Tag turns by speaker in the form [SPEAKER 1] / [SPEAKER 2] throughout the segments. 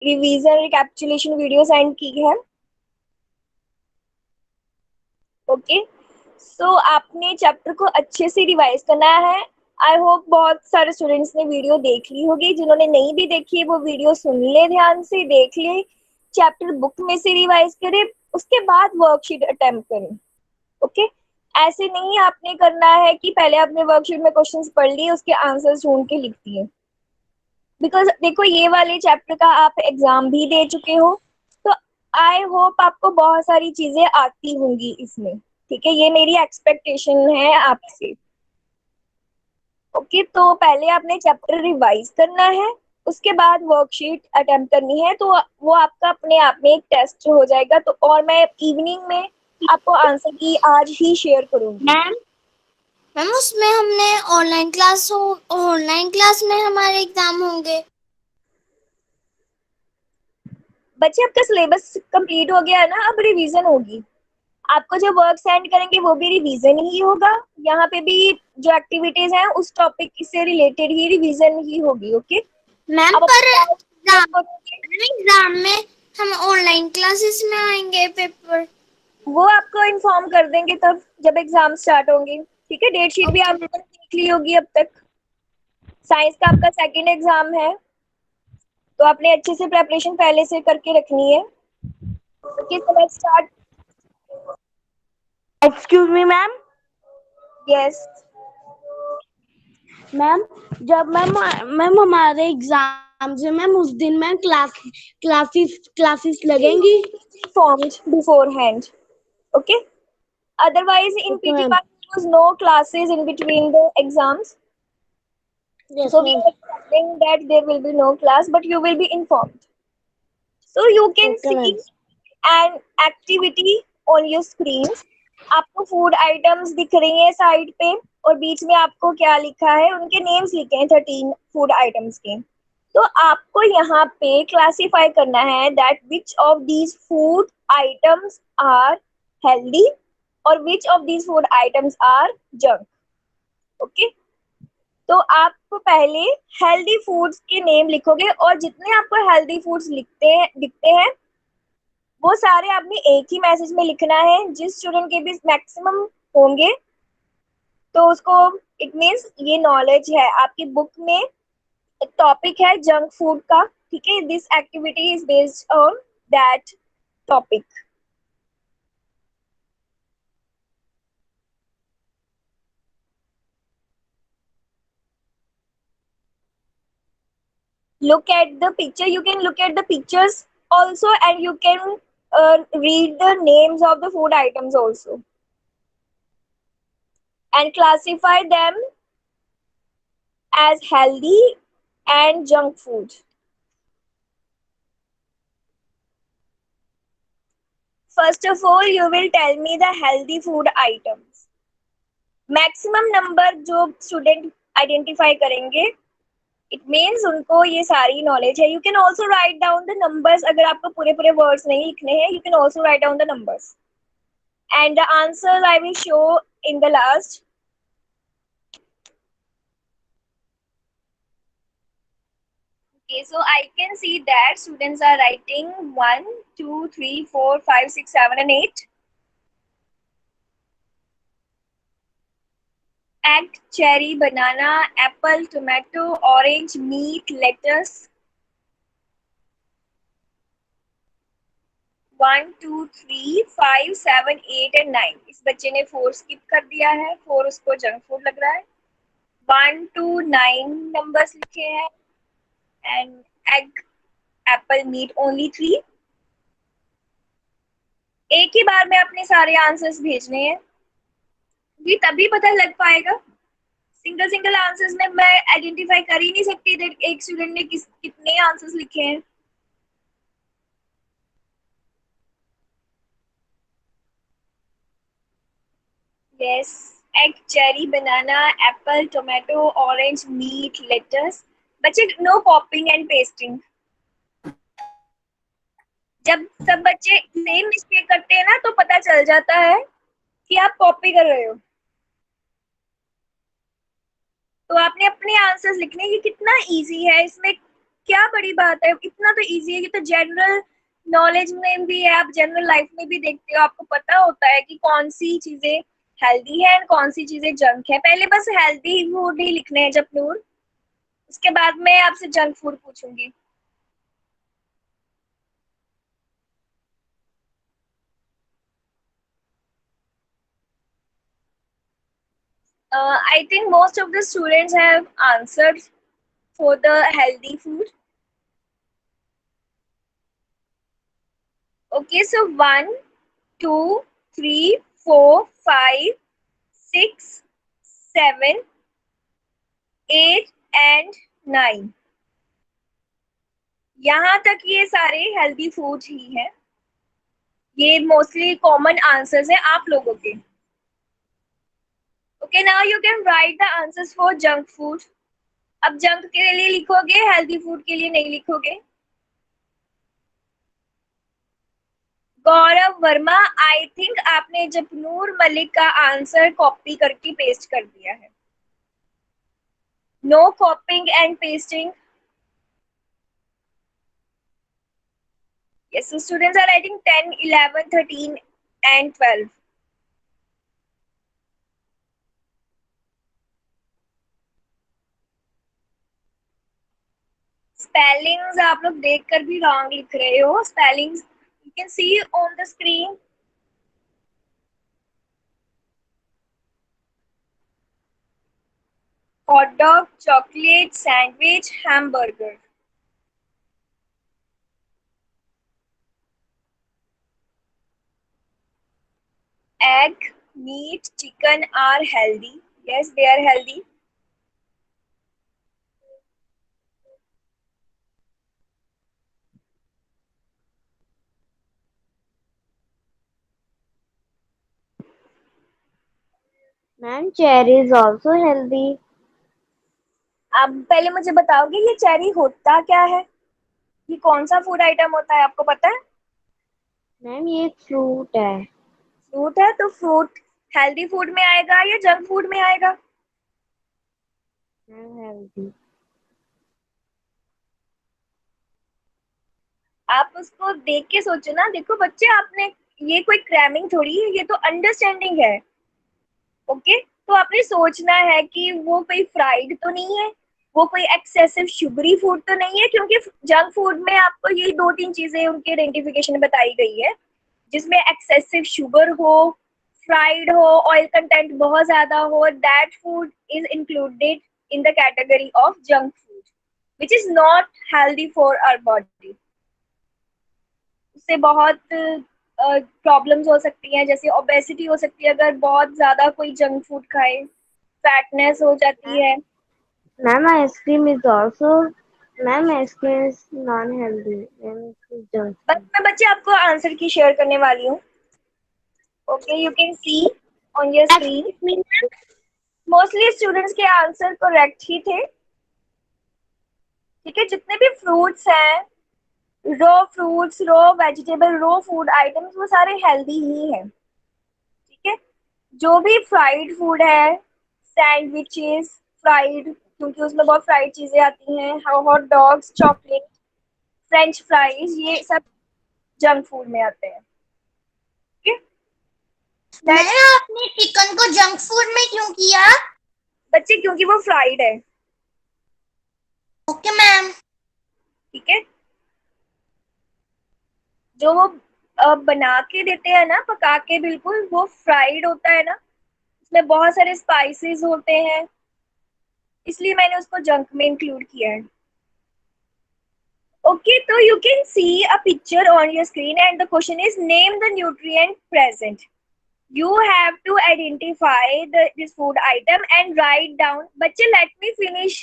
[SPEAKER 1] Revision recapitulation video send की है। Okay, सो आपने चैप्टर को अच्छे से रिवाइज करना है। आई होप बहुत सारे स्टूडेंट्स ने वीडियो देख ली होगी, जिन्होंने नहीं भी देखी वो वीडियो सुन ले, ध्यान से देख ले, चैप्टर बुक में से रिवाइज करें, उसके बाद वर्कशीट अटेम्प्ट करें। ओके, ऐसे नहीं आपने करना है कि पहले आपने वर्कशीट में क्वेश्चंस पढ़ लिए उसके आंसर्स ढूंढ के लिख दिए, बिकॉज देखो ये वाले चैप्टर का आप एग्जाम भी दे चुके हो, तो आई होप आपको बहुत सारी चीजें आती होंगी इसमें। ठीक है, ये मेरी एक्सपेक्टेशन है आपसे। ओके, तो पहले आपने चैप्टर रिवाइज करना है, उसके बाद वर्कशीट अटेम्प्ट करनी है, तो वो आपका अपने आप में एक टेस्ट हो जाएगा। तो और मैं इवनिंग में आपको आंसर की आज ही शेयर करूंगी।
[SPEAKER 2] मैम मैम उसमें हमने ऑनलाइन क्लास में हमारे एग्जाम होंगे।
[SPEAKER 1] बच्चे आपका सिलेबस कंप्लीट हो गया है ना, अब रिवीजन होगी। आपको जो वर्क सेंड करेंगे वो भी रिवीजन ही होगा, यहाँ पे भी जो एक्टिविटीज हैं उस टॉपिक से रिलेटेड ही रिवीजन ही होगी। ओके,
[SPEAKER 2] मैम
[SPEAKER 1] अब
[SPEAKER 2] पर
[SPEAKER 1] अपने
[SPEAKER 2] एग्जाम एग्जाम में हम ऑनलाइन क्लासेस में आएंगे पेपर।
[SPEAKER 1] वो आपको इन्फॉर्म कर देंगे तब जब एग्जाम स्टार्ट होंगे। ठीक है, डेट शीट भी
[SPEAKER 2] ओके
[SPEAKER 1] आपने देख ली होगी अब तक। साइंस का आपका सेकेंड एग्जाम है, तो आपने अच्छे से प्रेपरेशन पहले से करके रखनी है। Okay, so let's start.
[SPEAKER 3] Excuse me ma'am.
[SPEAKER 1] Yes,
[SPEAKER 3] ma'am जब मैम मैम हमारे एग्जाम्स है मैम, उस दिन मैम क्लासेस लगेंगी।
[SPEAKER 1] informed beforehand. Okay, otherwise in
[SPEAKER 3] okay
[SPEAKER 1] PT
[SPEAKER 3] ma'am.
[SPEAKER 1] Mark there was no classes in between the exams,
[SPEAKER 3] yes
[SPEAKER 1] so we
[SPEAKER 3] ma'am.
[SPEAKER 1] are expecting that there will be no class, but you will be informed. So you can
[SPEAKER 3] okay
[SPEAKER 1] see
[SPEAKER 3] ma'am.
[SPEAKER 1] an activity on your screens. आपको food items दिख रही हैं side पे, और बीच में आपको क्या लिखा है, उनके नेम्स लिखे हैं 13 फूड आइटम्स के। तो आपको यहाँ पे क्लासिफाई करना है that which of these food items are healthy और which of these food items are junk. Okay, तो आप पहले हेल्दी फूड्स के नेम लिखोगे, और जितने आपको हेल्दी फूड्स दिखते हैं वो सारे आपने एक ही मैसेज में लिखना है। जिस स्टूडेंट के भी मैक्सिमम होंगे तो उसको, इट मीन्स ये नॉलेज है आपकी बुक में। एक टॉपिक है जंक फूड का, ठीक है, this activity is based on that topic. Look at the picture, you can look at the pictures also, and you can read the names of the food items also and classify them as healthy and junk food. First of all, you will tell me the healthy food items. Maximum number जो student identify करेंगे, it means उनको ये सारी knowledge है। You can also write down the numbers, अगर आपको पूरे पूरे वर्ड्स नहीं लिखने हैं, you can also write down the numbers and the answers I will show in the last. Okay, so I can see that students are writing 1, 2, 3, 4, 5, 6, 7 and 8. Egg, cherry, banana, apple, tomato, orange, meat, lettuce. 1, 2, 3, 5, 7, 8 and 9. इस बच्चे ने 4 skip कर दिया है, 4 उसको junk food लग रहा है। 1 to 9 नंबर्स लिखे हैं, and egg, apple, meat only 3। एक ही बार में अपने सारे आंसर्स भेजने हैं, ये तभी पता लग पाएगा। सिंगल सिंगल आंसर्स में मैं आइडेंटिफाई कर ही नहीं सकती एक स्टूडेंट ने कितने आंसर्स लिखे हैं। Yes, egg, cherry, banana, apple, tomato, orange, meat, lettuce. बच्चे नो कॉपिंग एंड पेस्टिंग। जब सब बच्चे सेम मिस्टेक करते हैं ना, तो पता चल जाता है कि आप कॉपी कर रहे हो। तो आपने अपने आंसर्स लिखने, ये कितना इजी है, इसमें क्या बड़ी बात है, इतना तो इजी है, ये तो जनरल नॉलेज में भी है, आप जनरल लाइफ में भी देखते हो, आपको पता होता है कि कौन सी चीजें हेल्दी है एंड कौन सी चीजें जंक है। पहले बस हेल्दी फूड ही लिखने हैं जपनूर, उसके बाद मैं आपसे जंक फूड पूछूंगी। I think most of the students have answered for the healthy food. Okay, so 1, 2, 3, 4, 5, 6, 7, 8 and 9। यहाँ तक ये सारे हेल्दी फूड ही हैं। ये मोस्टली कॉमन आंसर्स हैं आप लोगों के। Okay, now you can write the answers for junk food. अब जंक के लिए लिखोगे, हेल्दी फूड के लिए नहीं लिखोगे। गौरव वर्मा, आई थिंक आपने जपनूर मलिक का आंसर कॉपी करके पेस्ट कर दिया है। No copying and pasting. Yes, so students are writing 10, 11, 13 and 12. Spellings आप लोग देखकर भी wrong लिख रहे हो। Spellings you can see on the screen. Hot dog, chocolate, sandwich, hamburger. Egg, meat, chicken are healthy. Yes, they are healthy.
[SPEAKER 3] Ma'am cherry is also healthy.
[SPEAKER 1] अब पहले मुझे बताओगे ये चेरी होता क्या है? ये कौन सा फूड आइटम होता है, आपको पता है?
[SPEAKER 3] मैम ये एक फ्रूट है।
[SPEAKER 1] फ्रूट है, तो फ्रूट हेल्दी फूड में आएगा या जंक फूड में आएगा?
[SPEAKER 3] Ma'am healthy.
[SPEAKER 1] आप उसको देख के सोचो ना। देखो बच्चे, आपने ये कोई क्रैमिंग थोड़ी है, ये तो अंडरस्टैंडिंग है। ओके, तो आपने सोचना है कि वो कोई फ्राइड तो नहीं है, वो कोई एक्सेसिव शुगरी फूड तो नहीं है, क्योंकि जंक फूड में आपको ये 2-3 चीजें उनके आइडेंटिफिकेशन बताई गई है, जिसमें एक्सेसिव शुगर हो, फ्राइड हो, ऑयल कंटेंट बहुत ज्यादा हो, that food is included in the category of junk food which is not healthy for our body. उससे बहुत प्रॉब्लम्स हो सकती हैं, जैसे ओबेसिटी हो सकती है अगर बहुत ज्यादा कोई जंक फूड खाए, फैटनेस हो जाती है।
[SPEAKER 3] Ma'am ice cream is also. Ma'am ice cream is non healthy. Ma'am junk
[SPEAKER 1] बस
[SPEAKER 3] फूड।
[SPEAKER 1] मैं बच्चे आपको आंसर की शेयर करने वाली हूँ। Okay, you can see on your screen. Mostly students के आंसर करेक्ट ही थे। ठीक है, जितने भी फ्रूट्स हैं, raw fruits, raw vegetable, raw food items, वो सारे हेल्दी ही हैं। ठीक है, जो भी फ्राइड फूड है, सैंडविचेस फ्राइड, क्योंकि उसमें बहुत फ्राइड चीजें आती हैं, hot dogs, chocolate, French fries, ये सब जंक फूड में आते हैं। ठीक है
[SPEAKER 2] मैम आपने चिकन को जंक फूड में क्यों किया?
[SPEAKER 1] बच्चे, क्योंकि वो फ्राइड है।
[SPEAKER 2] Okay ma'am.
[SPEAKER 1] ठीक है, जो वो बना के देते हैं ना, पका के, बिल्कुल वो फ्राइड होता है ना, उसमें बहुत सारे स्पाइसेस होते हैं, इसलिए मैंने उसको जंक में इंक्लूड किया है। Okay, so you can see a picture on your screen and the question is name the nutrient present. You have to identify this food item and write down. बच्चे let me finish.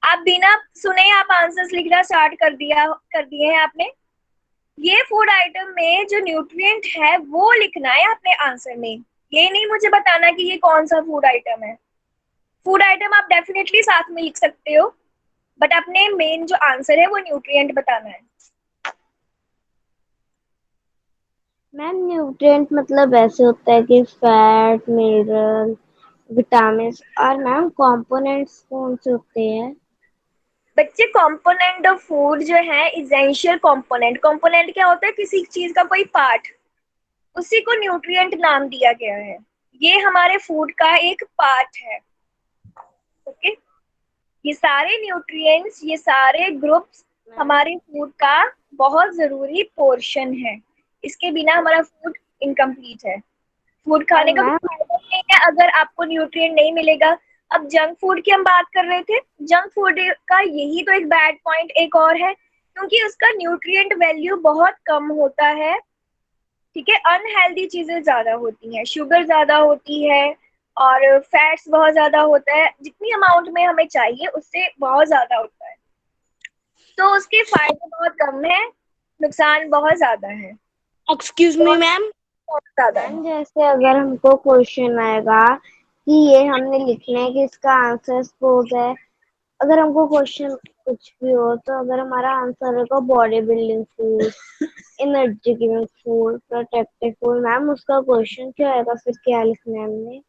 [SPEAKER 1] आप बिना सुने आप answers लिखना start कर दिए हैं आपने। ये फूड आइटम में जो न्यूट्रिएंट है वो लिखना है अपने आंसर में। ये नहीं मुझे बताना कि ये कौन सा फूड आइटम है। फूड आइटम आप डेफिनेटली साथ में लिख सकते हो, बट अपने मेन जो आंसर है वो न्यूट्रिएंट बताना है।
[SPEAKER 3] मैम न्यूट्रिएंट मतलब ऐसे होता है कि फैट, मिनरल, विटामिन। और मैम कंपोनेंट्स कौन से होते हैं?
[SPEAKER 1] बच्चे कंपोनेंट ऑफ फूड जो है इसेंशियल कंपोनेंट, कंपोनेंट क्या होता है, किसी चीज का कोई पार्ट, उसी को न्यूट्रिएंट नाम दिया गया है। ये हमारे फूड का एक पार्ट है। ओके, ये सारे न्यूट्रिएंट्स, ये सारे ग्रुप्स हमारे फूड का बहुत जरूरी पोर्शन है। इसके बिना हमारा फूड इनकम्प्लीट है। फूड खाने का कोई फायदा नहीं है अगर आपको न्यूट्रिएंट नहीं मिलेगा। अब जंक फूड की हम बात कर रहे थे, जंक फूड का यही तो एक बैड पॉइंट एक और है, क्योंकि उसका न्यूट्रिएंट वैल्यू बहुत कम होता है। ठीक है, अनहेल्दी चीजें ज्यादा होती हैं, शुगर ज्यादा होती है और फैट्स बहुत ज्यादा होता है, जितनी अमाउंट में हमें चाहिए उससे बहुत ज्यादा होता है। तो उसके फायदे बहुत कम है, नुकसान बहुत ज्यादा है।
[SPEAKER 3] Excuse me ma'am.
[SPEAKER 1] बहुत ज्यादा है।
[SPEAKER 4] मैम जैसे अगर हमको क्वेश्चन आएगा कि ये हमने लिखना है कि इसका आंसर सपोज है, अगर हमको क्वेश्चन कुछ भी हो तो अगर हमारा आंसर होगा body building food, energy giving food, protective food, ma'am उसका क्वेश्चन क्या आएगा, फिर क्या लिखना है हमने?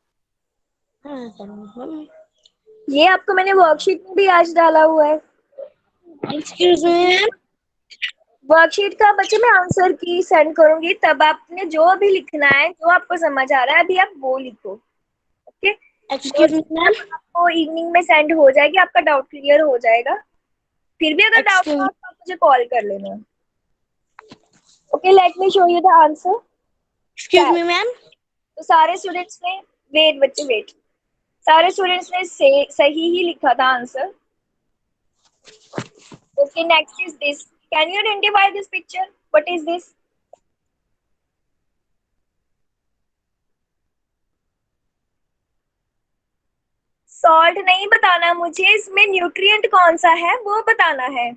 [SPEAKER 1] ये आपको मैंने वर्कशीट में भी आज डाला हुआ है।
[SPEAKER 3] Excuse me ma'am.
[SPEAKER 1] वर्कशीट का बच्चे मैं आंसर की सेंड करूंगी, तब आपने जो भी लिखना है, जो आपको समझ आ रहा है अभी आप वो लिखो। Okay,
[SPEAKER 3] excuse me ma'am.
[SPEAKER 1] आपको इवनिंग में सेंड हो जाएगी, आपका डाउट क्लियर हो जाएगा। फिर भी अगर डाउट हो तो आप मुझे कॉल कर लेना। Okay, let me show you the answer.
[SPEAKER 3] Excuse me ma'am.
[SPEAKER 1] तो सारे स्टूडेंट्स ने, वेट बच्चे वेट, सारे स्टूडेंट्स ने सही ही लिखा था answer. Okay, next is this, can you identify this picture, what is this? Salt नहीं बताना मुझे, इसमें न्यूट्रिएंट कौन सा है वो बताना है।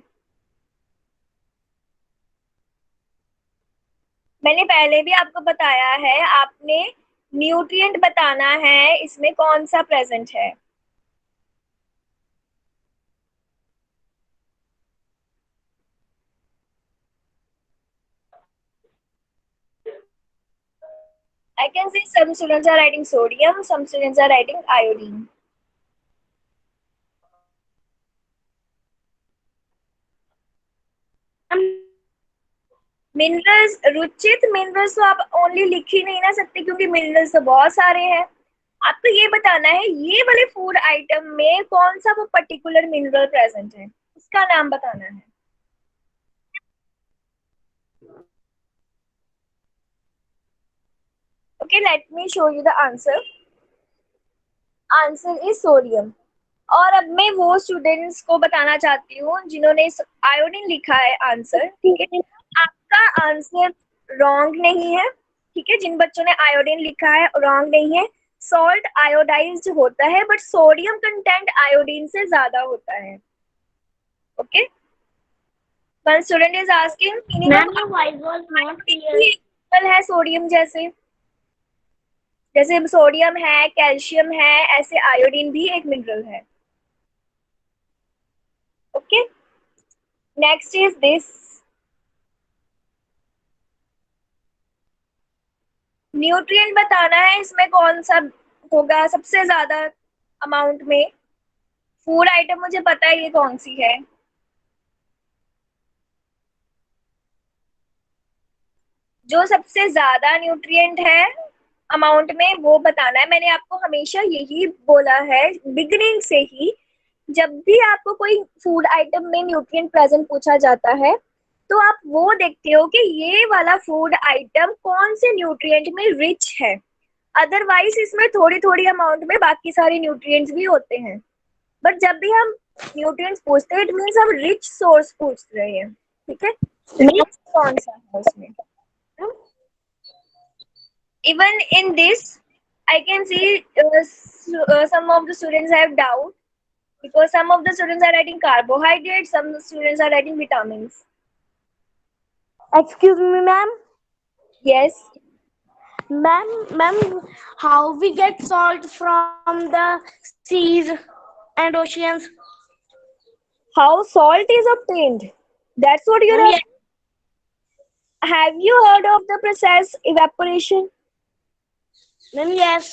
[SPEAKER 1] मैंने पहले भी आपको बताया है, आपने न्यूट्रिएंट बताना है इसमें कौन सा प्रेजेंट है। I can see some students are writing sodium, some students are writing iodine. Minerals, Ruchit minerals तो आप ओनली लिख ही नहीं ना सकते, क्योंकि मिनरल्स तो बहुत सारे हैं। आपको ये बताना है ये वाले फूड आइटम में कौन सा वो पर्टिकुलर मिनरल प्रेजेंट है, उसका नाम बताना है। Okay, let me show you the answer. Answer is sodium. और अब मैं वो स्टूडेंट्स को बताना चाहती हूँ जिन्होंने आयोडीन लिखा है आंसर। ठीक है, आपका आंसर रॉन्ग नहीं है। ठीक है, जिन बच्चों ने आयोडीन लिखा है रॉन्ग नहीं है। सॉल्ट आयोडाइज्ड होता है, बट सोडियम कंटेंट आयोडीन से ज्यादा होता है। Okay, one student is asking
[SPEAKER 3] ma'am your voice was not clear.
[SPEAKER 1] है सोडियम जैसे, जैसे सोडियम है, कैल्शियम है, ऐसे आयोडीन भी एक मिनरल है। Okay, next is this, nutrient बताना है इसमें कौन सा होगा सबसे ज्यादा अमाउंट में। फूड आइटम मुझे पता है ये कौन सी है। जो सबसे ज्यादा न्यूट्रिएंट है अमाउंट में वो बताना है। मैंने आपको हमेशा यही बोला है बिगिनिंग से ही, जब भी आपको कोई फूड आइटम में न्यूट्रिएंट प्रेजेंट पूछा जाता है तो आप वो देखते हो कि ये वाला फूड आइटम कौन से न्यूट्रिएंट में रिच है। अदरवाइज इसमें थोड़ी थोड़ी अमाउंट में बाकी सारे न्यूट्रिएंट्स भी होते हैं, बट जब भी हम न्यूट्रिएंट्स पूछते हैं इट मींस हम रिच सोर्स पूछ रहे हैं। ठीक है, रिच कौन सा है उसमें। Even in this I can see some of the students have doubt, because some of the students are writing carbohydrates, some students are writing vitamins.
[SPEAKER 3] Excuse me ma'am.
[SPEAKER 1] Yes,
[SPEAKER 3] Ma'am, how we get salt from the seas and oceans?
[SPEAKER 1] how salt is obtained, that's what you're
[SPEAKER 3] Ma'am,
[SPEAKER 1] asking. Have you heard of the process evaporation?
[SPEAKER 3] Ma'am, yes.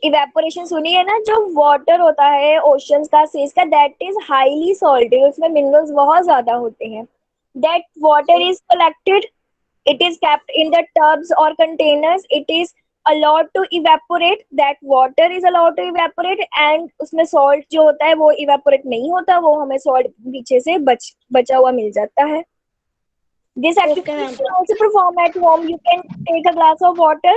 [SPEAKER 1] Evaporation सुनी है ना, जो water होता है oceans का, seize का, that is highly salted, उसमें minerals बहुत ज्यादा होते हैं. That water is collected, it is kept in the tubs or containers, it is allowed to evaporate, that water is allowed to evaporate, and उसमें salt जो होता है वो evaporate नहीं होता, वो हमें salt पीछे से बचा हुआ मिल जाता है. This activity
[SPEAKER 3] ma'am.
[SPEAKER 1] can also perform at home. You can take a glass of water,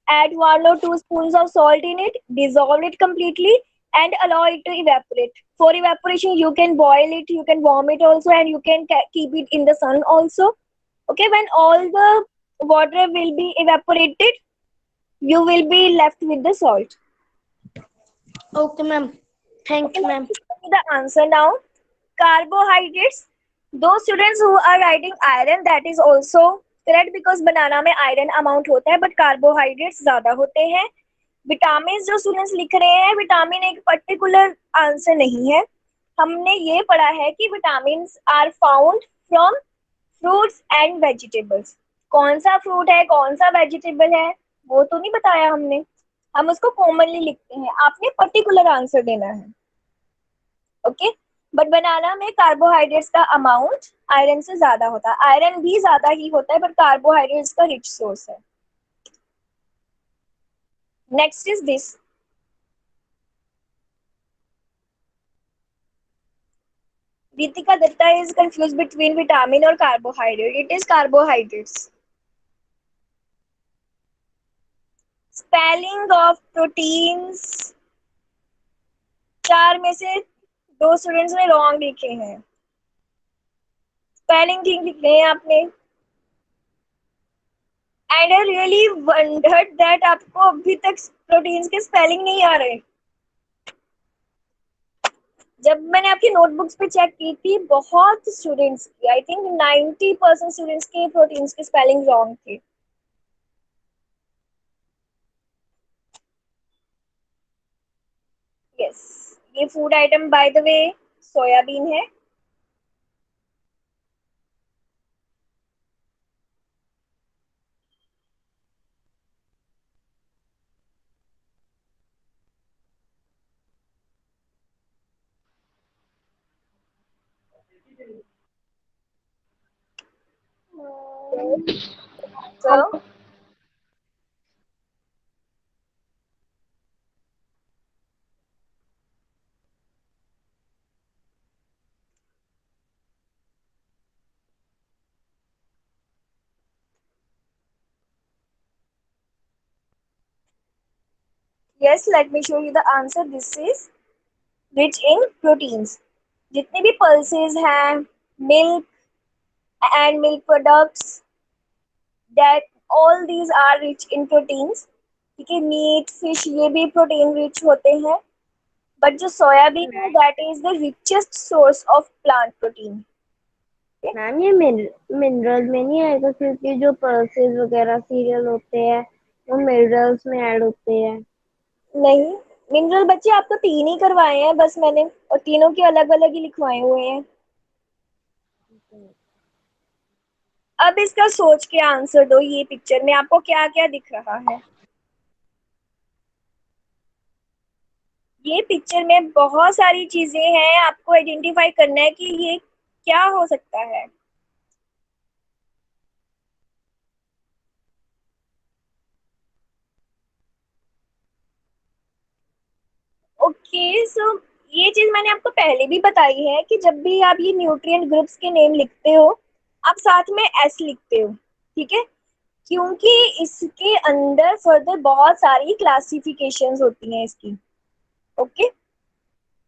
[SPEAKER 1] add 1 or 2 spoons of salt in it, dissolve it completely, and allow it to evaporate. For evaporation, you can boil it, you can warm it also, and you can keep it in the sun also. Okay, when all the water will be evaporated, you will be left with the salt.
[SPEAKER 3] Okay, ma'am. Thanks,
[SPEAKER 1] Okay, let
[SPEAKER 3] ma'am.
[SPEAKER 1] me show you the answer now. Carbohydrates. Those students who are writing iron, that is also correct because banana में iron amount होता है, but carbohydrates ज़्यादा होते हैं. Vitamin जो students लिख रहे हैं, विटामिन एक पर्टिकुलर आंसर नहीं है. हमने ये पढ़ा है कि vitamin are found from fruits and vegetables. कौन सा फ्रूट है, कौन सा वेजिटेबल है, वो तो नहीं बताया हमने. हम उसको कॉमनली लिखते हैं, आपने पर्टिकुलर आंसर देना है. ओके, बट बनाना में कार्बोहाइड्रेट्स का अमाउंट आयरन से ज्यादा होता है. आयरन भी ज्यादा ही होता है, बट कार्बोहाइड्रेट्स का रिच सोर्स है. Next is this. Ritika Datta is confused between vitamin और carbohydrate. It is carbohydrates. Spelling of proteins. 4 में से 2 स्टूडेंट्स ने रॉन्ग लिखे हैं. स्पेलिंग ठीक लिखे हैं आपने. And I really wondered that आपको अभी तक प्रोटीन्स के स्पेलिंग नहीं आ रहे. जब मैंने आपकी नोटबुक्स पे चेक की थी, बहुत स्टूडेंट्स की, आई थिंक 90% स्टूडेंट्स के प्रोटीन्स के स्पेलिंग रॉन्ग थे. यस, ये food item by the way soybean है. So yes, let me show you the answer. This is rich in proteins. जितने भी pulses हैं, milk and milk products, that all these are rich in proteins. ठीक है, meet, fish, ये भी protein rich होते हैं. बट जो सोयाबीन है, that is the richest source of plant protein.
[SPEAKER 4] Ma'am ये मिनरल में नहीं आएगा क्योंकि जो पल्सेस वगैरह सीरियल होते हैं वो मिनरल्स में ऐड होते हैं.
[SPEAKER 1] नहीं, मिनरल बच्चे आपको 3 ही करवाए हैं बस मैंने, और तीनों के अलग अलग ही लिखवाए हुए हैं. अब इसका सोच के आंसर दो. ये पिक्चर में आपको क्या क्या दिख रहा है? ये पिक्चर में बहुत सारी चीजें हैं, आपको आइडेंटिफाई करना है कि ये क्या हो सकता है. ओके, सो ये चीज मैंने आपको पहले भी बताई है कि जब भी आप ये न्यूट्रिएंट ग्रुप्स के नेम लिखते हो, आप साथ में एस लिखते हो. ठीक है, क्योंकि इसके अंदर फर्दर बहुत सारी क्लासिफिकेशंस होती हैं इसकी. ओके,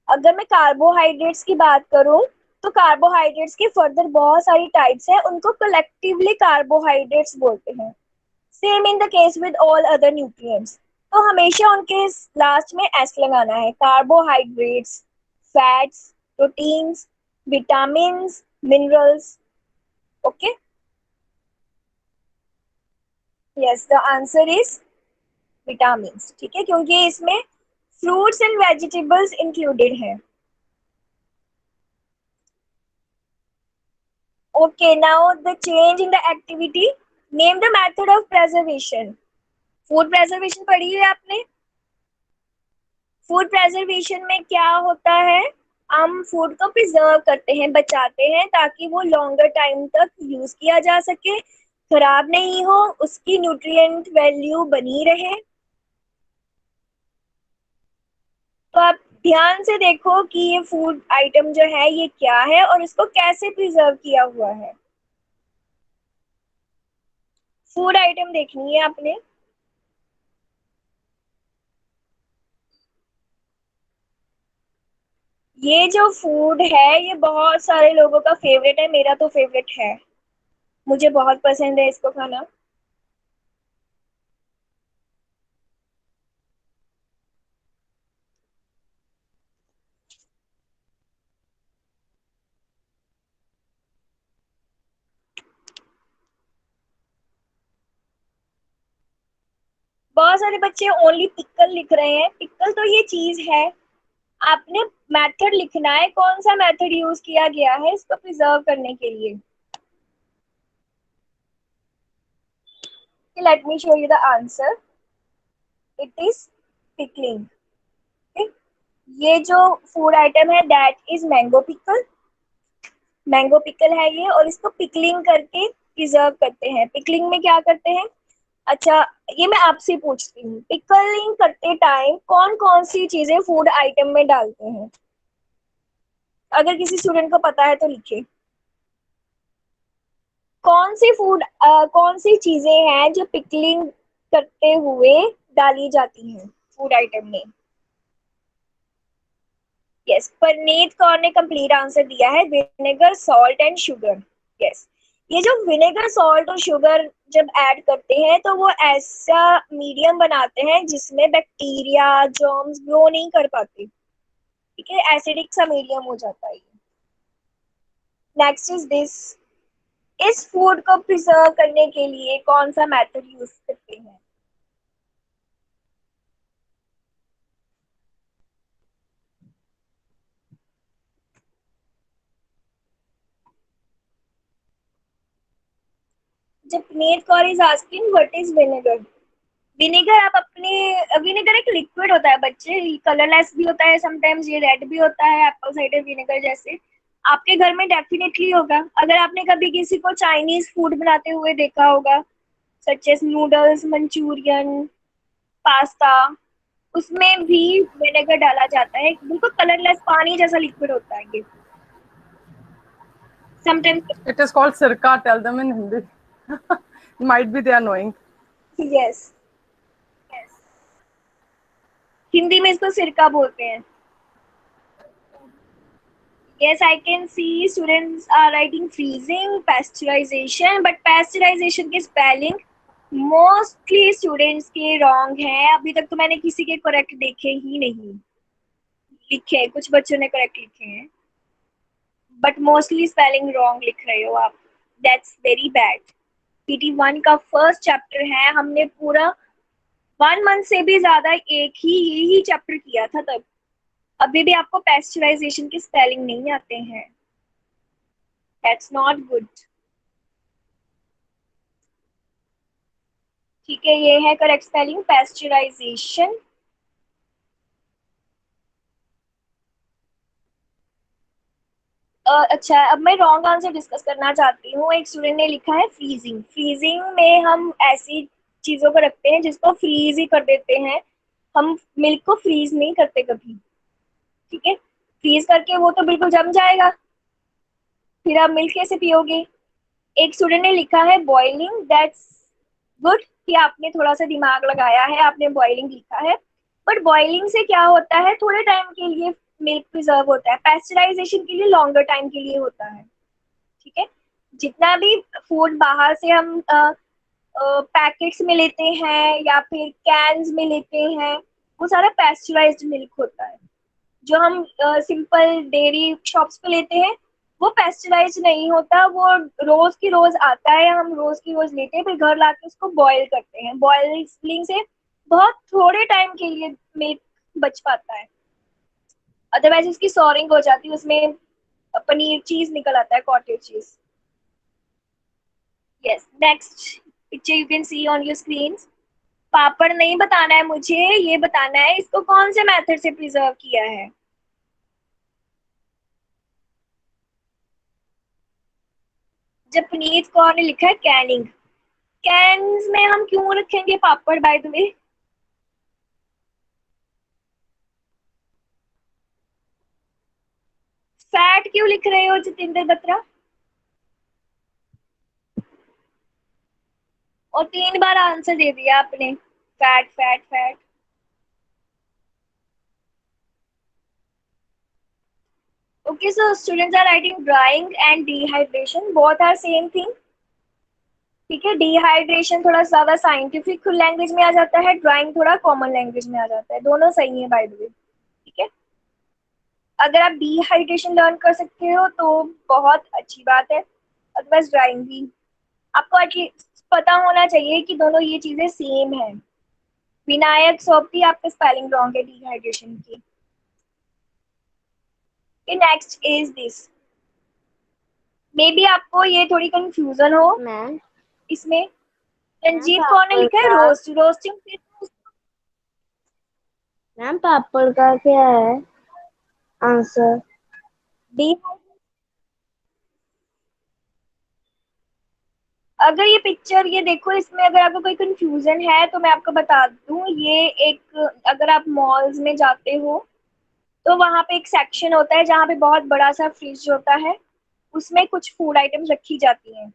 [SPEAKER 1] अगर मैं कार्बोहाइड्रेट्स की बात करूं, तो कार्बोहाइड्रेट्स के फर्दर बहुत सारी टाइप्स हैं, उनको कलेक्टिवली कार्बोहाइड्रेट्स बोलते हैं. Same in the case with all other nutrients. तो हमेशा उनके लास्ट में एस लगाना है. Carbohydrates, fats, proteins, vitamins, minerals. Okay, yes, the answer is vitamins. ठीक है, क्योंकि इसमें फ्रूट्स एंड वेजिटेबल्स इंक्लूडेड हैं. Okay, now the change in the activity. Name the method of preservation. Food preservation पढ़ी है आपने? फूड प्रेजर्वेशन में क्या होता है, हम फूड को प्रिजर्व करते हैं, बचाते हैं, ताकि वो लॉन्गर टाइम तक यूज किया जा सके, खराब नहीं हो, उसकी न्यूट्रिएंट वैल्यू बनी रहे। तो आप ध्यान से देखो कि ये फूड आइटम जो है ये क्या है और इसको कैसे प्रिजर्व किया हुआ है। फूड आइटम देखनी है आपने। ये जो फूड है ये बहुत सारे लोगों का फेवरेट है, मेरा तो फेवरेट है, मुझे बहुत पसंद है इसको खाना। बहुत सारे बच्चे ओनली पिकल लिख रहे हैं। पिकल तो ये चीज है, आपने मेथड लिखना है, कौन सा मेथड यूज किया गया है इसको प्रिजर्व करने के लिए। Let me show you the answer, it is pickling. ये जो फूड आइटम है that is mango pickle. Mango pickle है ये, और इसको पिकलिंग करके प्रिजर्व करते हैं। पिकलिंग में क्या करते हैं, अच्छा ये मैं आपसे पूछती हूँ, पिकलिंग करते टाइम कौन कौन सी चीजें फूड आइटम में डालते हैं? अगर किसी स्टूडेंट को पता है तो लिखे। कौन सी चीजें हैं जो पिकलिंग करते हुए डाली जाती हैं फूड आइटम में? यस, परनीत कौर ने कंप्लीट आंसर दिया है, vinegar, salt and sugar. Yes, ये जो विनेगर, सॉल्ट और शुगर जब ऐड करते हैं तो वो ऐसा मीडियम बनाते हैं जिसमें बैक्टीरिया, जर्म्स ग्रो नहीं कर पाते। ठीक है, एसिडिक सा मीडियम हो जाता है। नेक्स्ट इज दिस, इस फूड को प्रिजर्व करने के लिए कौन सा मेथड यूज करते हैं? जब Neet Kaur is asking what is vinegar, vinegar आप अपने, विनेगर एक लिक्विड होता है बच्चे, कलरलेस भी होता है समटाइम्स, ये रेड भी होता है एप्पल साइडर विनेगर जैसे। आपके घर में डेफिनेटली होगा, अगर आपने कभी किसी को चाइनीज फूड बनाते हुए देखा होगा, such as noodles, manchurian, pasta, उसमें भी विनेगर डाला जाता है। बिल्कुल कलरलेस पानी जैसा लिक्विड होता है ये। Sometimes
[SPEAKER 5] It is called sirka. Tell them in Hindi. Might be they are knowing.
[SPEAKER 1] Yes, Hindi में इसको सिरका बोलते हैं। Yes, I can see students are writing freezing, pasteurization, but pasteurization के spelling mostly students के wrong हैं। अभी तक तो मैंने किसी के correct देखे ही नहीं, लिखे कुछ बच्चों ने correct लिखे हैं, but mostly spelling wrong लिख रहे हो आप। That's very bad. PT1 का first chapter है, हमने पूरा 1 month से भी ज्यादा एक ही यही चैप्टर किया था तब। अभी भी आपको पेस्चराइजेशन के स्पेलिंग नहीं आते हैं, दैट्स नॉट गुड। ठीक है, ये है करेक्ट स्पेलिंग, पेस्चराइजेशन। अच्छा, अब मैं रॉन्ग आंसर डिस्कस करना चाहती हूँ। एक स्टूडेंट ने लिखा है फ्रीजिंग। फ्रीजिंग में हम ऐसी चीजों को रखते हैं जिसको फ्रीज ही कर देते हैं, हम मिल्क को फ्रीज नहीं करते कभी। ठीक है, फ्रीज करके वो तो बिल्कुल जम जाएगा, फिर आप मिल्क कैसे पियोगे? एक स्टूडेंट ने लिखा है बॉइलिंग, दैट्स गुड कि आपने थोड़ा सा दिमाग लगाया है, आपने बॉइलिंग लिखा है, बट बॉइलिंग से क्या होता है, थोड़े टाइम के लिए मिल्क प्रिजर्व होता है, पेस्चराइजेशन के लिए लॉन्गर टाइम के लिए होता है। ठीक है, जितना भी फूड बाहर से हम पैकेट्स में लेते हैं या फिर कैन्स में लेते हैं, वो सारा पेस्चराइज्ड मिल्क होता है। जो हम सिंपल डेयरी शॉप्स पे लेते हैं वो पेस्चराइज नहीं होता, वो रोज की रोज आता है, हम रोज की रोज लेते हैं, फिर घर लाके उसको बॉईल करते हैं। बॉइलिंग से बहुत थोड़े टाइम के लिए मिल्क बच पाता है, अदरवाइज उसकी सॉरिंग हो जाती है, उसमें पनीर चीज निकल आता है, cottage cheese. Yes, next picture you can see on your screen, papad नहीं बताना है मुझे, ये बताना है इसको कौन से मेथड से प्रिजर्व किया है। जपनीत कौर ने लिखा है कैनिंग। कैन्स में हम क्यों रखेंगे पापड़ बाय द वे? फैट क्यों लिख रहे हो जतिंदर बत्रा? और 3 बार आंसर दे दिया आपने, fat fat fat. Okay, so students are writing drying and dehydration. Both are same thing. ठीक है, डिहाइड्रेशन थोड़ा ज्यादा साइंटिफिक लैंग्वेज में आ जाता है, ड्राइंग थोड़ा कॉमन लैंग्वेज में आ जाता है, दोनों सही है बाय द वे। ठीक है, अगर आप डिहाइड्रेशन लर्न कर सकते हो तो बहुत अच्छी बात है, अदरवाइज ड्राइंग भी आपको एटलीस्ट पता होना चाहिए कि दोनों ये चीजें सेम है। विनायक सोपती, आपका स्पेलिंग रॉन्ग है डिहाइड्रेशन की। Next is this, may be आपको ये थोड़ी कंफ्यूजन हो
[SPEAKER 4] मैम
[SPEAKER 1] इसमें। रंजीत कौर ने लिखा है रोस्ट, रोस्टिंग।
[SPEAKER 4] मैम पापड़ का क्या है आंसर?
[SPEAKER 1] डी, अगर ये पिक्चर ये देखो, इसमें अगर आपको कोई कंफ्यूजन है तो मैं आपको बता दूं, ये एक, अगर आप मॉल्स में जाते हो तो वहां पे एक सेक्शन होता है जहाँ पे बहुत बड़ा सा फ्रिज होता है, उसमें कुछ फूड आइटम्स रखी जाती हैं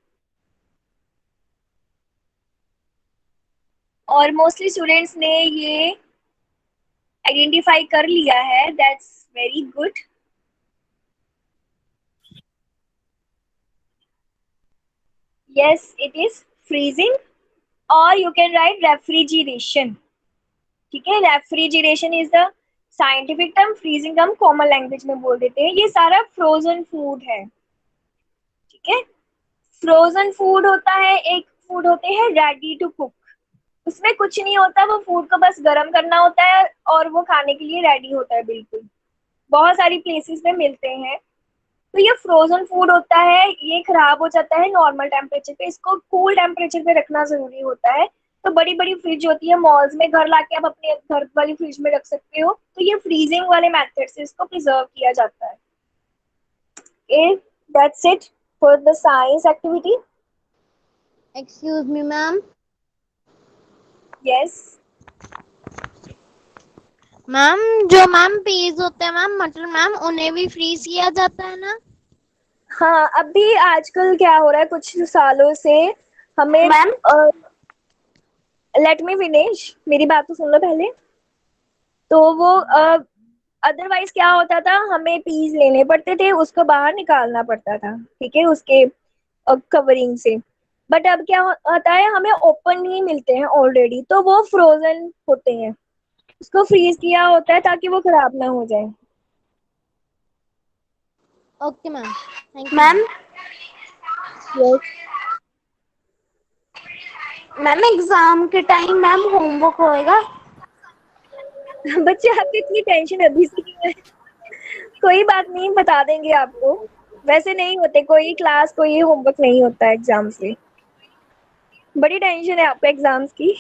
[SPEAKER 1] और मोस्टली स्टूडेंट्स ने ये आइडेंटिफाई कर लिया है, that's very good. Yes it is freezing, और यू कैन राइट रेफ्रिजरेशन। ठीक है, refrigeration is the scientific term, freezing हम कॉमन लैंग्वेज में बोल देते हैं। ये सारा फ्रोजन फूड है। ठीक है, फ्रोजन फूड होता है, एक फूड होते हैं रेडी टू कुक, उसमें कुछ नहीं होता, वो फूड को बस गर्म करना होता है और वो खाने के लिए रेडी होता है बिल्कुल, बहुत सारी प्लेसेस में मिलते हैं। तो ये फ्रोजन फूड होता है, ये खराब हो जाता है नॉर्मल टेम्परेचर पे, इसको कूल टेम्परेचर पे रखना जरूरी होता है। तो बड़ी बड़ी फ्रिज होती है मॉल्स में, घर लाके आप अपने घर वाली फ्रिज में रख सकते हो, तो ये फ्रीजिंग वाले मेथड से इसको प्रिजर्व किया जाता है। That's it for the science activity.
[SPEAKER 4] Excuse me ma'am.
[SPEAKER 1] Yes
[SPEAKER 4] ma'am जो मैम पीस होते हैं मैम, मटर मैम, उन्हें भी फ्रीज किया जाता है ना?
[SPEAKER 1] हाँ, अभी आजकल क्या हो रहा है कुछ सालों से, हमें
[SPEAKER 3] मैम
[SPEAKER 1] लेट मी फिनिश, मेरी बात तो सुन लो पहले। तो वो अदरवाइज क्या होता था, हमें पीस लेने पड़ते थे, उसको बाहर निकालना पड़ता था, ठीक है, उसके कवरिंग से। बट अब क्या होता है, हमें ओपन ही मिलते हैं ऑलरेडी, तो वो फ्रोजन होते हैं, उसको फ्रीज किया होता है ताकि वो खराब ना हो जाए।
[SPEAKER 4] Okay ma'am, thank you
[SPEAKER 3] ma'am
[SPEAKER 1] yes,
[SPEAKER 3] ma'am exam के टाइम मैम होमवर्क होएगा?
[SPEAKER 1] बच्चे आपकी इतनी टेंशन अभी से क्यों है? कोई बात नहीं, बता देंगे आपको। वैसे नहीं होते, कोई क्लास कोई होमवर्क नहीं होता एग्जाम से। बड़ी टेंशन है आपको एग्जाम्स की।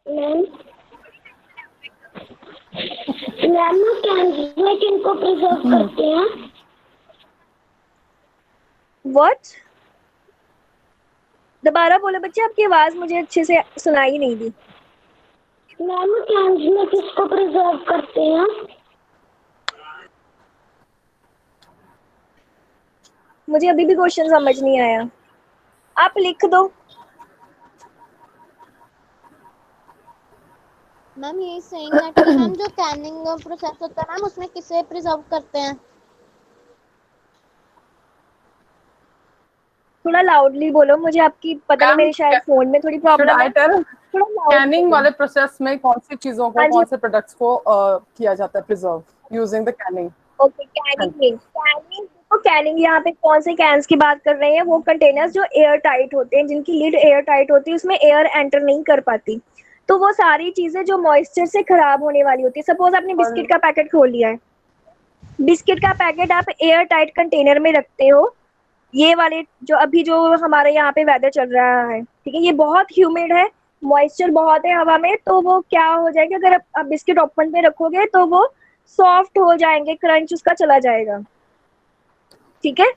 [SPEAKER 3] मैम मैम कैंडल में किनको प्रिजर्व करते हैं?
[SPEAKER 1] व्हाट? दोबारा बोलो बच्चे, आपकी आवाज मुझे अच्छे से सुनाई नहीं दी।
[SPEAKER 3] मैम कैंडल में किसको प्रिजर्व करते हैं?
[SPEAKER 1] मुझे अभी भी क्वेश्चन समझ नहीं आया, आप लिख दो।
[SPEAKER 4] मैम। ये सेइंग दैट कि मैम जो कैनिंग प्रोसेस होता है मैम, उसमें किसे प्रिजर्व करते हैं?
[SPEAKER 1] थोड़ा लाउडली बोलो, मुझे आपकी पता नहीं, मेरे शायद फोन में थोड़ी
[SPEAKER 5] शुड
[SPEAKER 1] प्रॉब्लम
[SPEAKER 5] आई
[SPEAKER 1] है।
[SPEAKER 5] टेल?
[SPEAKER 1] थोड़ा लाउड
[SPEAKER 5] कैनिंग वाले प्रोसेस में कौन सी चीजों को,
[SPEAKER 1] हाँ जी,
[SPEAKER 5] कौन से प्रोडक्ट्स को किया जाता है preserve using the Canning?
[SPEAKER 1] Okay. Canning यहाँ पे कौन से कैंस की बात कर रहे हैं? वो कंटेनर्स जो एयर टाइट होते हैं, जिनकी लिड एयर टाइट होती है, उसमें एयर एंटर नहीं कर पाती। तो वो सारी चीजें जो मॉइस्चर से खराब होने वाली होती है, सपोज आपने बिस्किट का पैकेट खोल लिया है, बिस्किट का पैकेट आप एयर टाइट कंटेनर में रखते हो, ये वाले जो अभी जो हमारे यहाँ पे वेदर चल रहा है, ठीक है, ये बहुत ह्यूमिड है, मॉइस्चर बहुत है हवा में तो वो क्या हो जाएगा, अगर आप बिस्किट ओपन पे रखोगे तो वो सॉफ्ट हो जाएंगे, क्रंच उसका चला जाएगा। ठीक है,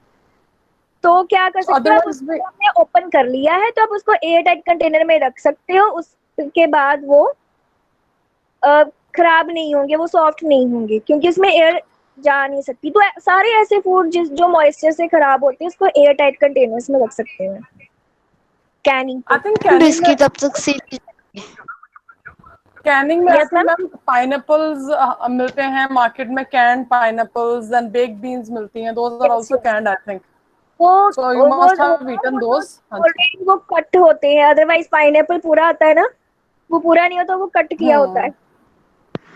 [SPEAKER 1] तो क्या कर
[SPEAKER 5] So
[SPEAKER 1] सकते हो आप,
[SPEAKER 5] otherwise we
[SPEAKER 1] उसको आपने ओपन कर लिया है तो आप उसको एयर टाइट कंटेनर में रख सकते हो, उसके बाद वो खराब नहीं होंगे, वो सॉफ्ट नहीं होंगे क्योंकि उसमें एयर जा नहीं सकती। तो सारे ऐसे फूड जो मॉइस्चर से खराब होते हैं उसको एयर टाइट कंटेनर्स में रख सकते हैं, कैनिंग
[SPEAKER 5] I
[SPEAKER 1] पे।
[SPEAKER 5] think canning में
[SPEAKER 3] बिस्किट अब तक सील
[SPEAKER 5] कैनिंग में I
[SPEAKER 1] yes
[SPEAKER 5] think
[SPEAKER 1] ma'am.
[SPEAKER 5] Ma'am pineapples मिलते हैं मार्केट में, canned pineapples and baked beans मिलती हैं, those are
[SPEAKER 1] yes
[SPEAKER 5] also
[SPEAKER 1] yes,
[SPEAKER 5] canned I think,
[SPEAKER 1] वो
[SPEAKER 5] सो यू
[SPEAKER 1] वो
[SPEAKER 5] मस्ट हैव
[SPEAKER 1] होगा
[SPEAKER 5] ईटन
[SPEAKER 1] वो तो
[SPEAKER 5] दोज। हाँ जी।
[SPEAKER 1] ऑलरेडी वो कट होते हैं, अदरवाइज पाइनएप्पल पूरा आता है ना, वो पूरा नहीं होता, वो कट किया होता है।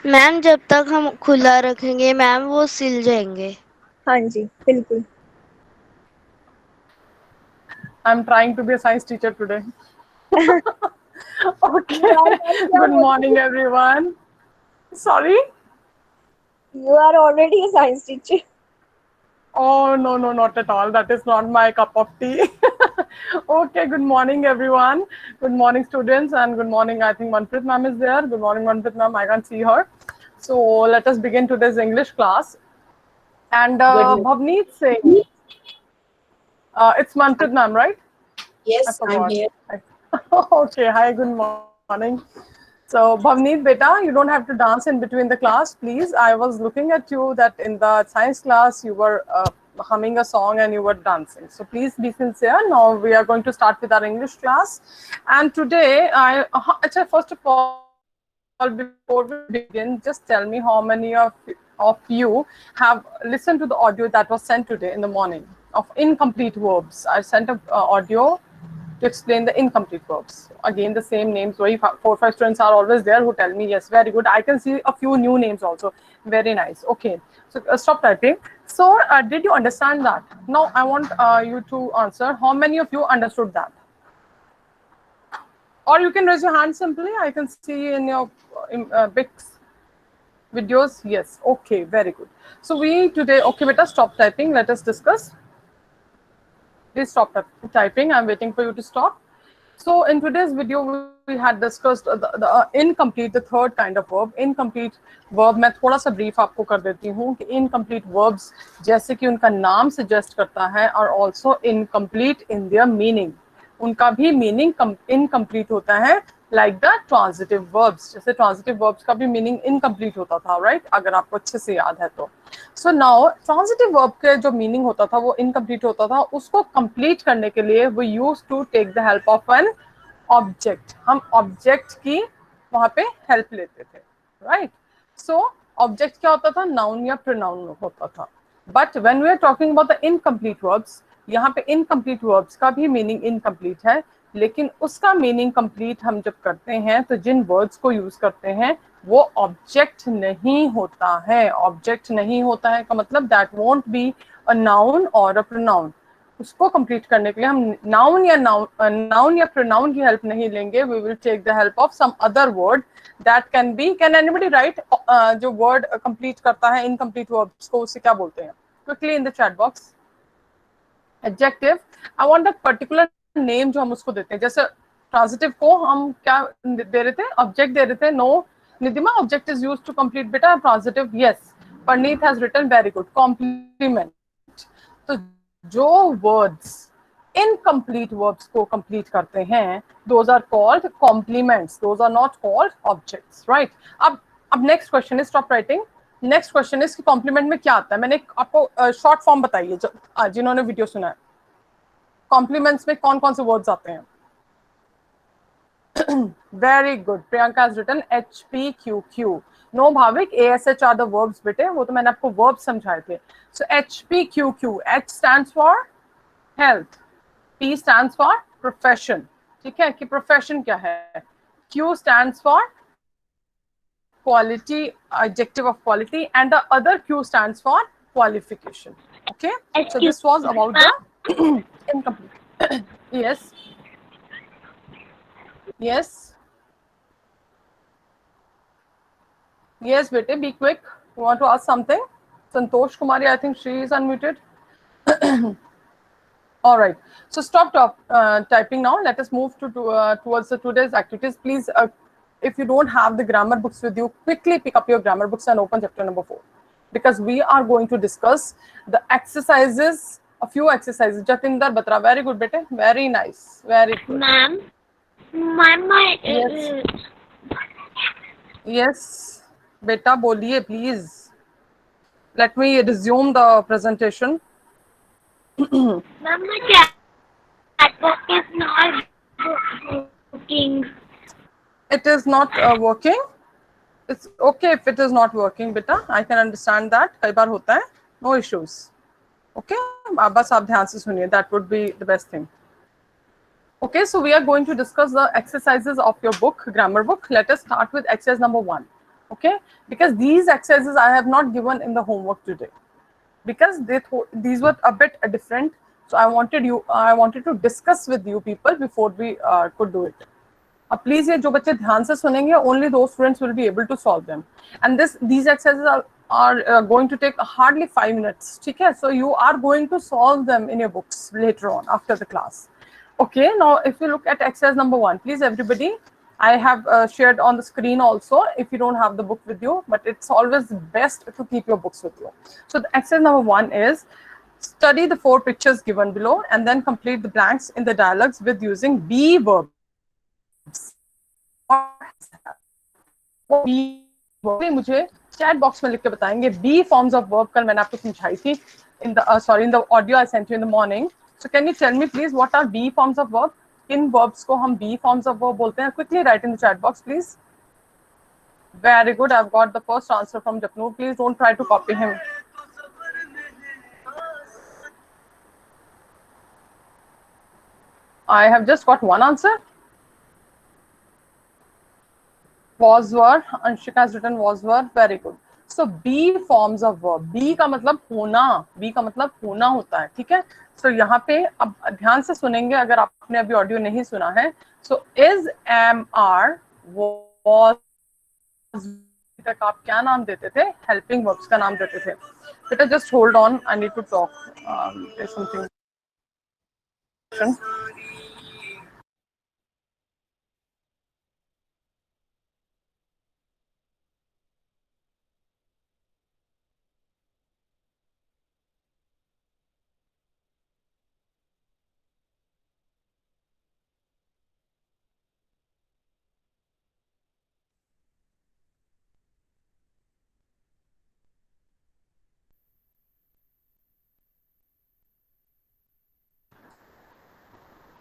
[SPEAKER 3] मैम जब तक हम खुला रखेंगे मैम वो सिल जाएंगे।
[SPEAKER 1] हाँ जी बिल्कुल।
[SPEAKER 5] I'm trying to be a science teacher today. Okay.
[SPEAKER 1] You are ma'am, क्या
[SPEAKER 5] Good
[SPEAKER 1] बोल
[SPEAKER 5] morning,
[SPEAKER 1] रही
[SPEAKER 5] everyone. Sorry.
[SPEAKER 1] You are already a science teacher.
[SPEAKER 5] Oh, no, no, not at all. That is not my cup of tea. Okay, good morning, everyone. Good morning, students, and good morning. I think Manpreet ma'am is there. Good morning, Manpreet ma'am. I can't see her. So let us begin today's English class. And Bhavneet Singh, it's Manpreet ma'am, right? I
[SPEAKER 6] Yes, I'm
[SPEAKER 5] forgot.
[SPEAKER 6] here.
[SPEAKER 5] Okay, hi, good morning. So, Bhavneet, beta, you don't have to dance in between the class, please. I was looking at you that in the science class you were humming a song and you were dancing. So, please be sincere. Now, we are going to start with our English class. And today, actually, first of all, before we begin, just tell me how many of you have listened to the audio that was sent today in the morning of incomplete verbs. I sent a audio to explain the incomplete verbs. Again, the same names. Very 4-5 students are always there who tell me yes, very good. I can see a few new names also. Very nice. Okay, so stop typing. So, did you understand that? Now, I want you to answer. How many of you understood that? Or you can raise your hand simply. I can see in your big videos. Yes. Okay. Very good. So we today. Okay, beta, stop typing. Let us discuss. Please stop typing. I'm waiting for you to stop. So in today's video, we had discussed the incomplete, the third kind of verb, incomplete verb. मैं थोड़ा सा brief आपको कर देती हूँ कि incomplete verbs जैसे कि उनका नाम suggest करता है are also incomplete in their meaning. उनका भी meaning incomplete होता है, like the transitive verbs. जैसे transitive verbs का भी meaning incomplete होता था, right? अगर आपको अच्छे से याद है तो. So now transitive verb के जो meaning होता था वो incomplete होता था, उसको complete करने के लिए we used to take the help of an object. हम object की वहाँ पे help लेते थे, right? So object क्या होता था? Noun या pronoun होता था. But when we are talking about the incomplete verbs, यहाँ पे incomplete verbs का भी meaning incomplete है, लेकिन उसका meaning complete हम जब करते हैं तो जिन words को use करते हैं वो ऑब्जेक्ट नहीं होता है. ऑब्जेक्ट नहीं होता है का मतलब that won't be a noun और अ प्रोनाउन. उसको कंप्लीट करने के लिए हम नाउन या प्रोनाउन की हेल्प नहीं लेंगे. We will take the help of some other word that can anybody write जो वर्ड कंप्लीट करता है इनकम्प्लीट वर्ड्स को, उसे क्या बोलते हैं? Quickly in the chat box. Adjective. I want that particular name जो हम उसको देते हैं. जैसे ट्रांजिटिव को हम क्या दे रहे थे? ऑब्जेक्ट दे रहे थे. No Nidima, object is used to complete beta. Transitive, yes. Parneet has written very good. Complement. तो जो words incomplete verbs को complete करते हैं, those are called complements. Those are not called objects, right? अब next question is, stop writing. Next question is कि complement में क्या आता है? मैंने आपको short form बताई है जिन्होंने वीडियो सुना है. Complements में कौन कौन से words आते हैं? Very good. Priyanka has written HPQQ. No, Bhavik, ASH are the verbs, बेटे. वो तो मैंने आपको verbs समझाए थे. So HPQQ. H stands for health. P stands for profession. ठीक है कि profession क्या है? Q stands for quality, adjective of quality, and the other Q stands for qualification. Okay. So this was about the incomplete. Yes. Yes. Yes, bete, be quick. You want to ask something? Santosh Kumari, I think she is unmuted. All right. So stop typing now. Let us move towards today's activities. Please, if you don't have the grammar books with you, quickly pick up your grammar books and open chapter number 4, because we are going to discuss the exercises, a few exercises. Jatinder Batra, very good, bete. Very nice. Very good.
[SPEAKER 3] Ma'am,
[SPEAKER 5] Yes. Yes, beta, boliye, please. Let me resume the presentation.
[SPEAKER 3] ma'am, my chat box is not working.
[SPEAKER 5] It is not working. It's okay if it is not working, beta. I can understand that. कई बार होता है. No issues. Okay, बस आप ध्यान से सुनिए. That would be the best thing. Okay, so we are going to discuss the exercises of your book, grammar book. Let us start with exercise number 1. Okay, because these exercises I have not given in the homework today, because these were a bit different. So I wanted to discuss with you people before we could do it. Please, ये जो बच्चे ध्यान से सुनेंगे, only those students will be able to solve them. And these exercises are going to take hardly 5 minutes. ठीक है? So you are going to solve them in your books later on after the class. Okay, now if you look at exercise number 1, please everybody, I have shared on the screen also if you don't have the book with you, but it's always best to keep your books with you. So the exercise number 1 is study the 4 pictures given below and then complete the blanks in the dialogues with using be verbs. मुझे chat box में लिख के बताएंगे B forms of verb. कल मैंने आपको समझाई थी in the audio I sent you in the morning. So can you tell me please what are B forms of verb? किन verbs को हम B forms of verb बोलते हैं? Quickly write in the chat box please. Very good. I've got the first answer from Japnu. Please don't try to copy him. I have just got one answer. Was were. Anshika has written was were. Very good. So B forms of verb. B का मतलब होना. B का मतलब होना होता है. ठीक है? So यहाँ पे अब ध्यान से सुनेंगे अगर आपने अभी ऑडियो नहीं सुना है. So is, am, are, was तक आप क्या नाम देते थे? Helping verbs का नाम देते थे. Better just hold on. I need to talk. There's something.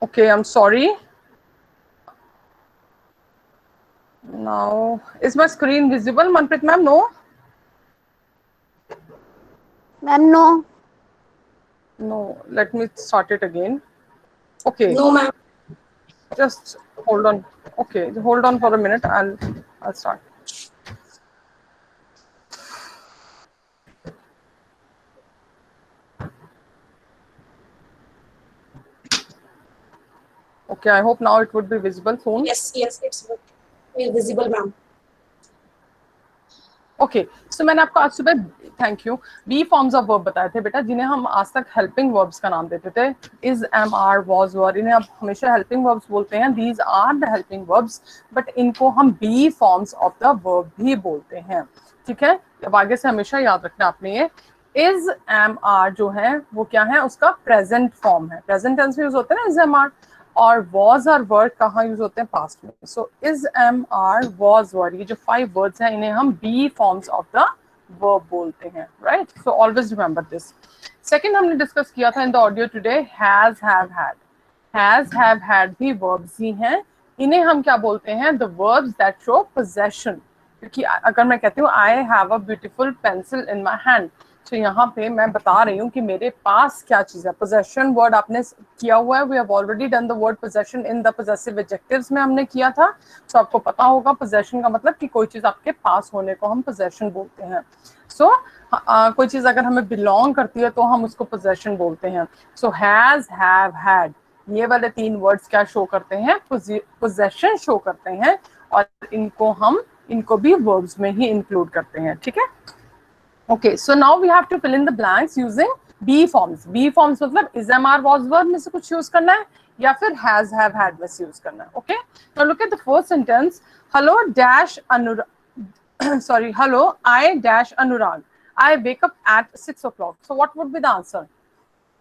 [SPEAKER 5] Okay, I'm sorry. Now, is my screen visible, Manpreet ma'am? No?
[SPEAKER 3] Ma'am, no.
[SPEAKER 5] No, let me start it again. Okay.
[SPEAKER 3] No, ma'am.
[SPEAKER 5] Just hold on. Okay, hold on for a minute. I'll start. Okay, I hope now it would be visible soon.
[SPEAKER 6] Yes, it's visible, ma'am.
[SPEAKER 5] Okay, so मैंने आपको आज सुबह thank you B forms of verb बताए थे बेटा, जिन्हें हम आज तक हेल्पिंग वर्ब्स का नाम देते थे. Is, am, are, was, were, इन्हें आप हमेशा हेल्पिंग वर्ब्स बोलते हैं. These are the helping verbs, but इनको हम B forms of the verb भी बोलते हैं. ठीक है, अब आगे से हमेशा याद रखना आपने ये इज, एम, आर जो है वो क्या है, उसका प्रेजेंट फॉर्म है. प्रेजेंट टेंस में यूज होते हैं ना इज, एम, आर. और was और were कहाँ यूज होते हैं? पास्ट में. सो is, am, are, was, were, ये जो 5 वर्ड्स हैं इन्हें हम B forms of the verb बोलते हैं. Right, so always remember this. Second हमने डिस्कस किया था in the audio today has, have, had. Has, have, had भी वर्ब्स ही हैं. इन्हें हम क्या बोलते हैं? The verbs that show possession. क्योंकि अगर मैं कहती हूँ I have a beautiful pencil in my hand, तो यहाँ पे मैं बता रही हूँ कि मेरे पास क्या चीज है. पोजेशन वर्ड आपने किया हुआ है. We have already done the word possession in the possessive adjectives में हमने किया था. सो आपको पता होगा पोजेशन का मतलब कि कोई चीज आपके पास होने को हम पोजेशन बोलते हैं. सो कोई चीज अगर हमें बिलोंग करती है तो हम उसको पोजेशन बोलते हैं. सो हैज, हैव, हैड, ये वाले 3 वर्ड्स क्या शो करते हैं? पोजेशन शो करते हैं. और इनको भी वर्ब्स में ही इंक्लूड करते हैं. ठीक है. Okay, so now we have to fill in the blanks using be forms मतलब is am are was verb में से कुछ यूज करना है या फिर हैज हैव हैड में से यूज करना है. Okay, now look at the first sentence. Hello dash Anurag, sorry, hello, I dash Anurag. I wake up at 6 o'clock. So what would be the answer?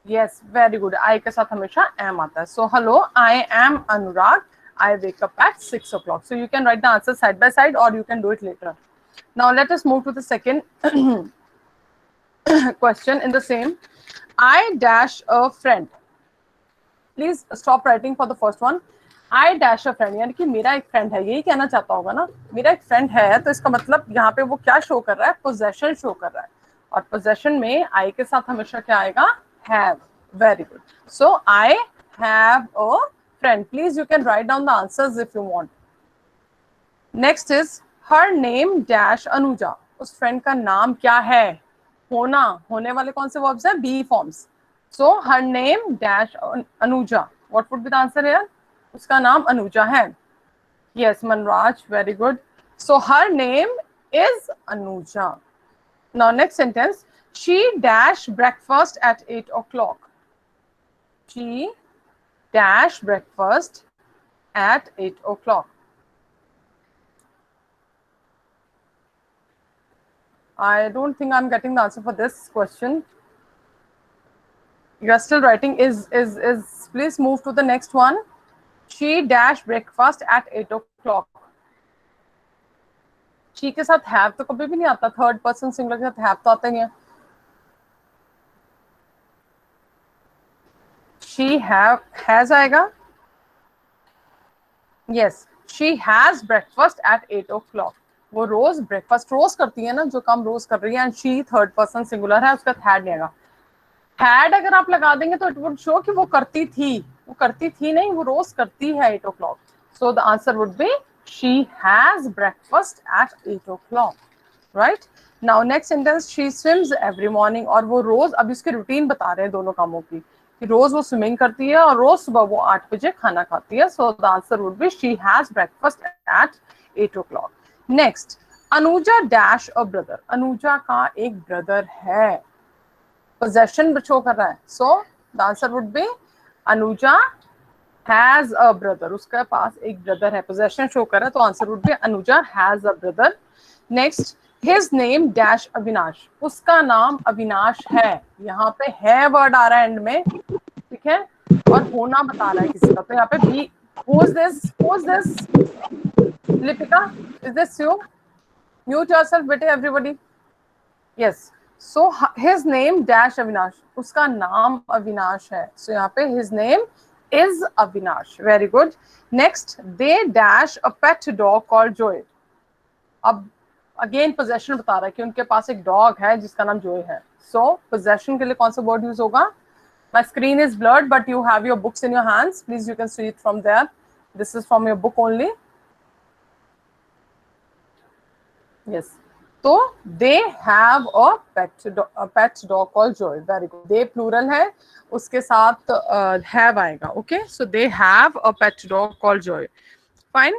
[SPEAKER 5] Yes, very good. I के साथ हमेशा am आता है. So hello, I am Anurag. I wake up at 6 o'clock. So you can write the answer side by side or you can do it later. Now let us move to the second question in the same. I dash a friend. Please stop writing for the first one. I dash a friend, यानी कि मेरा एक friend है, यही कहना चाहता होगा ना. मेरा एक फ्रेंड है, तो इसका मतलब यहाँ पे वो क्या शो कर रहा है, पोजेशन शो कर रहा है. और पोजेशन में I के साथ हमेशा क्या आएगा, have. Very good. So I have a friend. Please you can write down the answers if you want. Next is her name dash Anuja. उस फ्रेंड का नाम क्या है, होना, होने वाले कौन से वर्ब्स हैं, B forms. So her name dash Anuja. What would be the answer here? उसका नाम अनुजा है. Yes, Manraj, very good. So her name is Anuja. Now next sentence. She dash breakfast at 8 o'clock. She dash breakfast at 8 o'clock. I don't think I'm getting the answer for this question. You are still writing. Is please move to the next one. She dash breakfast at 8 o'clock. She के साथ have तो कभी भी नहीं आता, third person singular के साथ have तो आता ही है. She has आएगा. Yes, she has breakfast at 8 o'clock. वो रोज ब्रेकफास्ट रोज करती है ना, जो काम रोज कर रही है. And she third person singular है, उसका had नहीं आएगा. Had अगर आप लगा देंगे तो इट वुड शो कि वो करती थी. वो करती थी नहीं, वो रोज करती है 8 o'clock. So the answer would be she has breakfast at 8 o'clock. Right? Now next sentence, she swims every morning. और वो रोज, अभी उसकी रूटीन बता रहे हैं दोनों कामों की, कि रोज वो स्विमिंग करती है और रोज सुबह वो 8 बजे खाना खाती है. So the answer would be she has breakfast at 8 o'clock. Next, Anuja dash a brother. Anuja का एक ब्रदर है. पोजेशन शो कर रहा है. So the answer would be Anuja has a brother. उसके पास एक ब्रदर है. पोजेशन शो कर रहा है, तो answer would be Anuja has a brother. Next, his name dash Avinash. उसका नाम अविनाश है. यहाँ पे है वर्ड आ रहा है एंड में, ठीक है, और होना बता रहा है किसी का. तो यहाँ पे भी who is this? Lipika, is this you? Mute yourself बेटे everybody. Yes. So his name dash Avinash. उसका नाम अविनाश है. So यहाँ पे his name is Avinash. Very good. Next, they dash a pet dog called Joy. अब again possession बता रहा है कि उनके पास एक dog है जिसका नाम Joy है. So possession के लिए कौन सा word use होगा? My screen is blurred, but you have your books in your hands. Please, you can see it from there. This is from your book only. Yes. So they have a pet dog called Joy. Very good. They plural है, उसके साथ have आएगा. Okay. So they have a pet dog called Joy. Fine.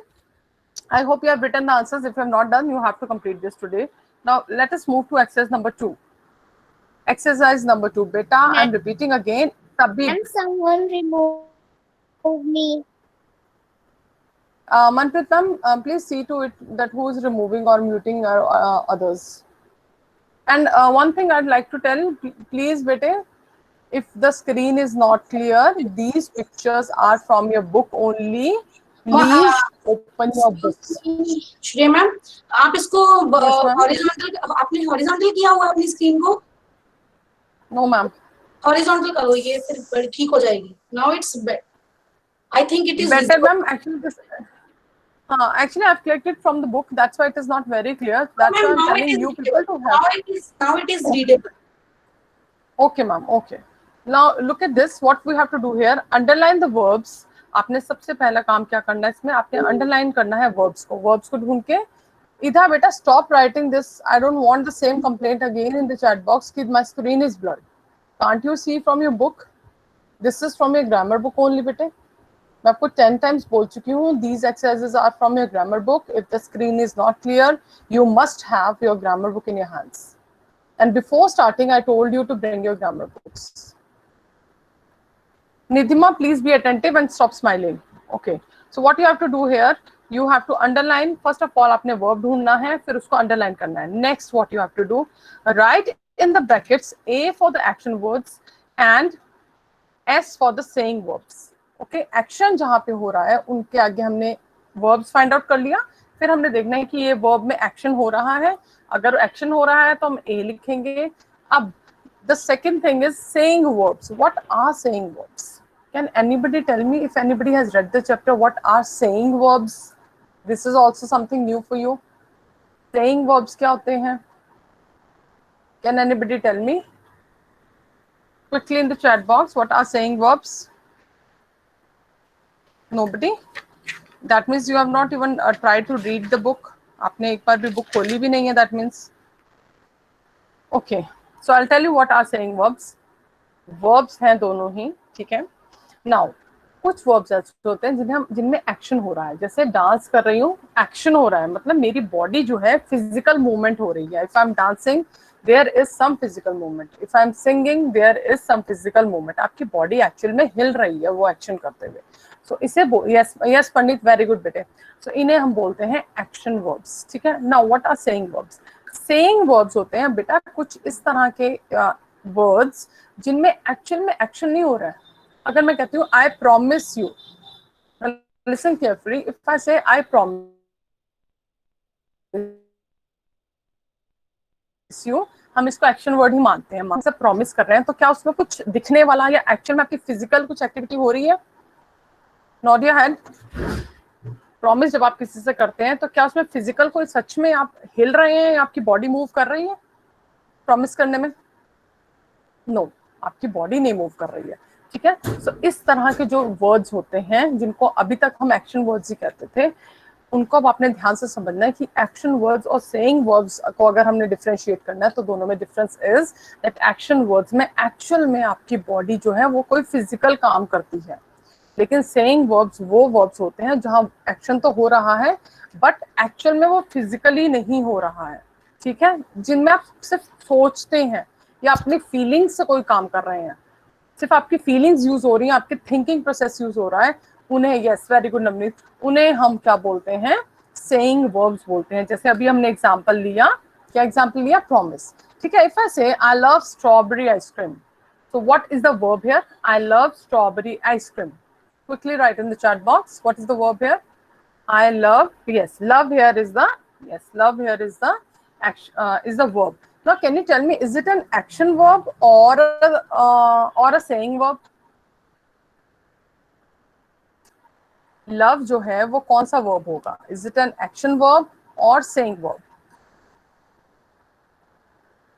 [SPEAKER 5] I hope you have written the answers. If you have not done, you have to complete this today. Now let us move to exercise number 2. Exercise number 2. Beta, I'm repeating again.
[SPEAKER 2] Can someone remove me?
[SPEAKER 5] Manpreet ma'am, please see to it that who is removing or muting others. And one thing I'd like to tell, please bete, if the screen is not clear, these pictures are from your book only. Please open your books.
[SPEAKER 6] Shreya ma'am, आप इसको horizontal, आपने horizontal किया हुआ अपनी screen को?
[SPEAKER 5] No ma'am.
[SPEAKER 6] Horizontal करो, ये फिर ठीक हो जाएगी. Now it's better. I think it is
[SPEAKER 5] better ma'am. Actually this actually I've clicked it from the book, that's why it is not very clear. That's why I'm telling you people to have.
[SPEAKER 6] Now it is readable.
[SPEAKER 5] Okay ma'am. Okay, now look at this. What we have to do here, underline the verbs. आपने सबसे पहला काम क्या करना है इसमें, आपने underline करना है वर्ब्स को ढूंढ के. इधर बेटा stop writing this. I don't want the same complaint again in the chat box कि my screen is blurred. Can't you see from your book? This is from your grammar book only बेटे. मैं आपको 10 times बोल चुकी हूँ, these exercises are from your grammar book. If the screen is not clear, you must have your grammar book in your hands. And before starting, I told you to bring your grammar books. Nidhima, please be attentive and stop smiling. Okay. So what you have to do here, you have to underline. First of all, आपने verb ढूंढना है, फिर उसको underline करना है. Next, what you have to do, write in the brackets A for the action words and S for the saying verbs. Okay. Action जहाँ पे हो रहा है, उनके आगे हमने verbs find out कर लिया. फिर हमने देखना है कि ये verb में action हो रहा है. अगर action हो रहा है तो हम A लिखेंगे. अब the second thing is saying verbs. What are saying verbs? Can anybody tell me, if anybody has read the chapter, what are saying verbs? This is also something new for you. Saying verbs क्या होते हैं? Can anybody tell me? Quickly in the chat box, what are saying verbs? Nobody? That means you have not even tried to read the book. आपने एक बार भी book खोली भी नहीं है, that means. Okay. So I'll tell you what are saying verbs. Verbs हैं दोनों ही, ठीक है. Now, कुछ verbs ऐसे होते हैं जिनमें एक्शन हो रहा है. जैसे डांस कर रही हूँ, एक्शन हो रहा है, मतलब मेरी बॉडी जो है फिजिकल मूवमेंट हो रही है. If I am dancing, there is some physical movement. If I am singing, there is some physical movement. आपकी बॉडी एक्चुअल में हिल रही है वो एक्शन करते हुए. सो इसे यस पंडित, वेरी गुड बेटे. सो इन्हें हम बोलते हैं एक्शन वर्ब्स, ठीक है. Now what are saying verbs? Saying verbs होते हैं बेटा कुछ इस तरह के वर्ड्स जिनमें एक्चुअल में एक्शन नहीं हो रहा है. अगर मैं कहती हूँ I promise you, listen carefully, if I से आई प्रॉमिस यू, हम इसको एक्शन वर्ड ही मानते हैं. हम से प्रॉमिस कर रहे हैं तो क्या उसमें कुछ दिखने वाला या एक्चुअल में आपकी फिजिकल कुछ एक्टिविटी हो रही है? Not your head. प्रॉमिस जब आप किसी से करते हैं तो क्या उसमें फिजिकल कोई सच में आप हिल रहे हैं या आपकी बॉडी मूव कर रही है प्रॉमिस करने में? नो, आपकी बॉडी नहीं मूव कर रही है, ठीक है. सो इस तरह के जो वर्ड्स होते हैं जिनको अभी तक हम एक्शन वर्ड्स ही कहते थे, उनको अब आपने ध्यान से समझना है कि एक्शन वर्ड्स और सेइंग वर्ड्स को अगर हमने डिफरेंशिएट करना है तो दोनों में difference is that action words में एक्चुअल में आपकी बॉडी जो है वो कोई फिजिकल काम करती है, लेकिन सेइंग वर्ब्स वो वर्ब्स होते हैं जहां एक्शन तो हो रहा है बट एक्चुअल में वो फिजिकली नहीं हो रहा है, ठीक है. जिनमें आप सिर्फ सोचते हैं या अपनी फीलिंग्स से कोई काम कर रहे हैं, सिर्फ आपकी फीलिंग्स यूज हो रही हैं, आपकी थिंकिंग प्रोसेस यूज हो रहा है, उन्हें यस वेरी गुड नवनीत, उन्हें हम क्या बोलते हैं? सेइंग वर्ब्स बोलते हैं. जैसे अभी हमने एग्जांपल लिया, क्या एग्जांपल लिया? प्रॉमिस, ठीक है. इफ आई से I love strawberry ice cream, so what is the verb here? I love strawberry ice cream. Quickly write in the chat box, what is the verb here? I love, yes, love here is the, yes, love here is the action, is the verb. Now can you tell me, is it an action verb or a saying verb? love जो है वो कौन सा verb होगा? Is it an action verb or saying verb?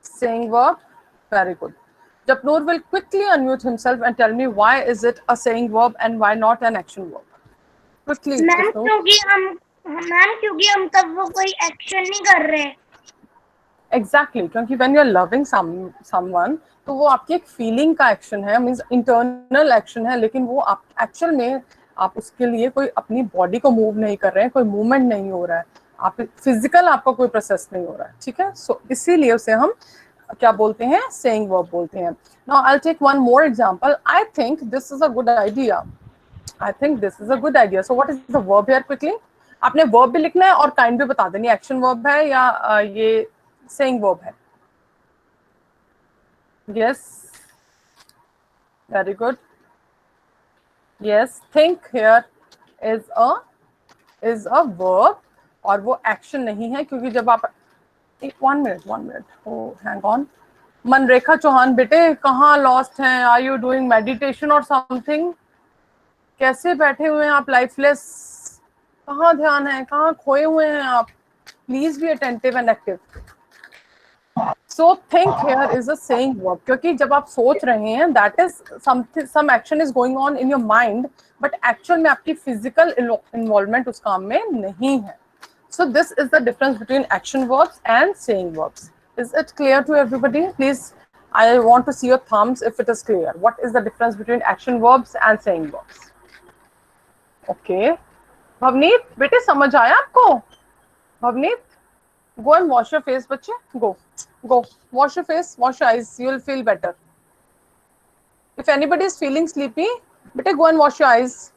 [SPEAKER 5] Saying verb, very good. Japnoor will quickly unmute himself and tell me why is it a saying verb and why not an action verb. Quickly.
[SPEAKER 3] Ma'am क्योंकि हम तब वो कोई action नहीं कर रहे.
[SPEAKER 5] Exactly, क्योंकि when you are loving someone तो वो आपकी एक फीलिंग का एक्शन है, मीन्स इंटरनल एक्शन है, लेकिन वो आप एक्चुअल में आप उसके लिए कोई अपनी बॉडी को मूव नहीं कर रहे हैं, कोई मूवमेंट नहीं हो रहा है, आप फिजिकल आपका कोई प्रोसेस नहीं हो रहा है, ठीक है. सो इसीलिए उसे हम क्या बोलते हैं? सेइंग वर्ब बोलते हैं. Now I will take one more example. I think this is a good idea. I think this is a good idea. So what is the verb here? Quickly आपने वर्ब भी लिखना है और kind भी बता देनी, एक्शन वर्ब है या ये सेइंग वर्ब है. Yes, very good. Yes, think here is a verb और वो एक्शन नहीं है, क्योंकि जब आप one minute, oh hang on. मनरेखा Chauhan बेटे कहाँ लॉस्ट हैं? आर यू डूइंग मेडिटेशन और समथिंग? कैसे बैठे हुए हैं आप लाइफलेस? कहाँ ध्यान है? कहाँ खोए हुए हैं आप? Please be attentive and active. So think here is a saying verb, क्योंकि जब आप सोच रहे हैं that is some action is going on in your mind, but actual में आपकी फिजिकल इन्वॉल्वमेंट उस काम में नहीं है. So this is the difference between action verbs and saying verbs. Is it clear to everybody? Please, I want to see your thumbs if it is clear. What is the difference between action verbs and saying verbs? Okay. Bhavneet, bete samajh aaya aapko? Bhavneet, go and wash your face, bachche. Go. Go. Wash your face, wash your eyes. You will feel better. If anybody is feeling sleepy, better go and wash your eyes.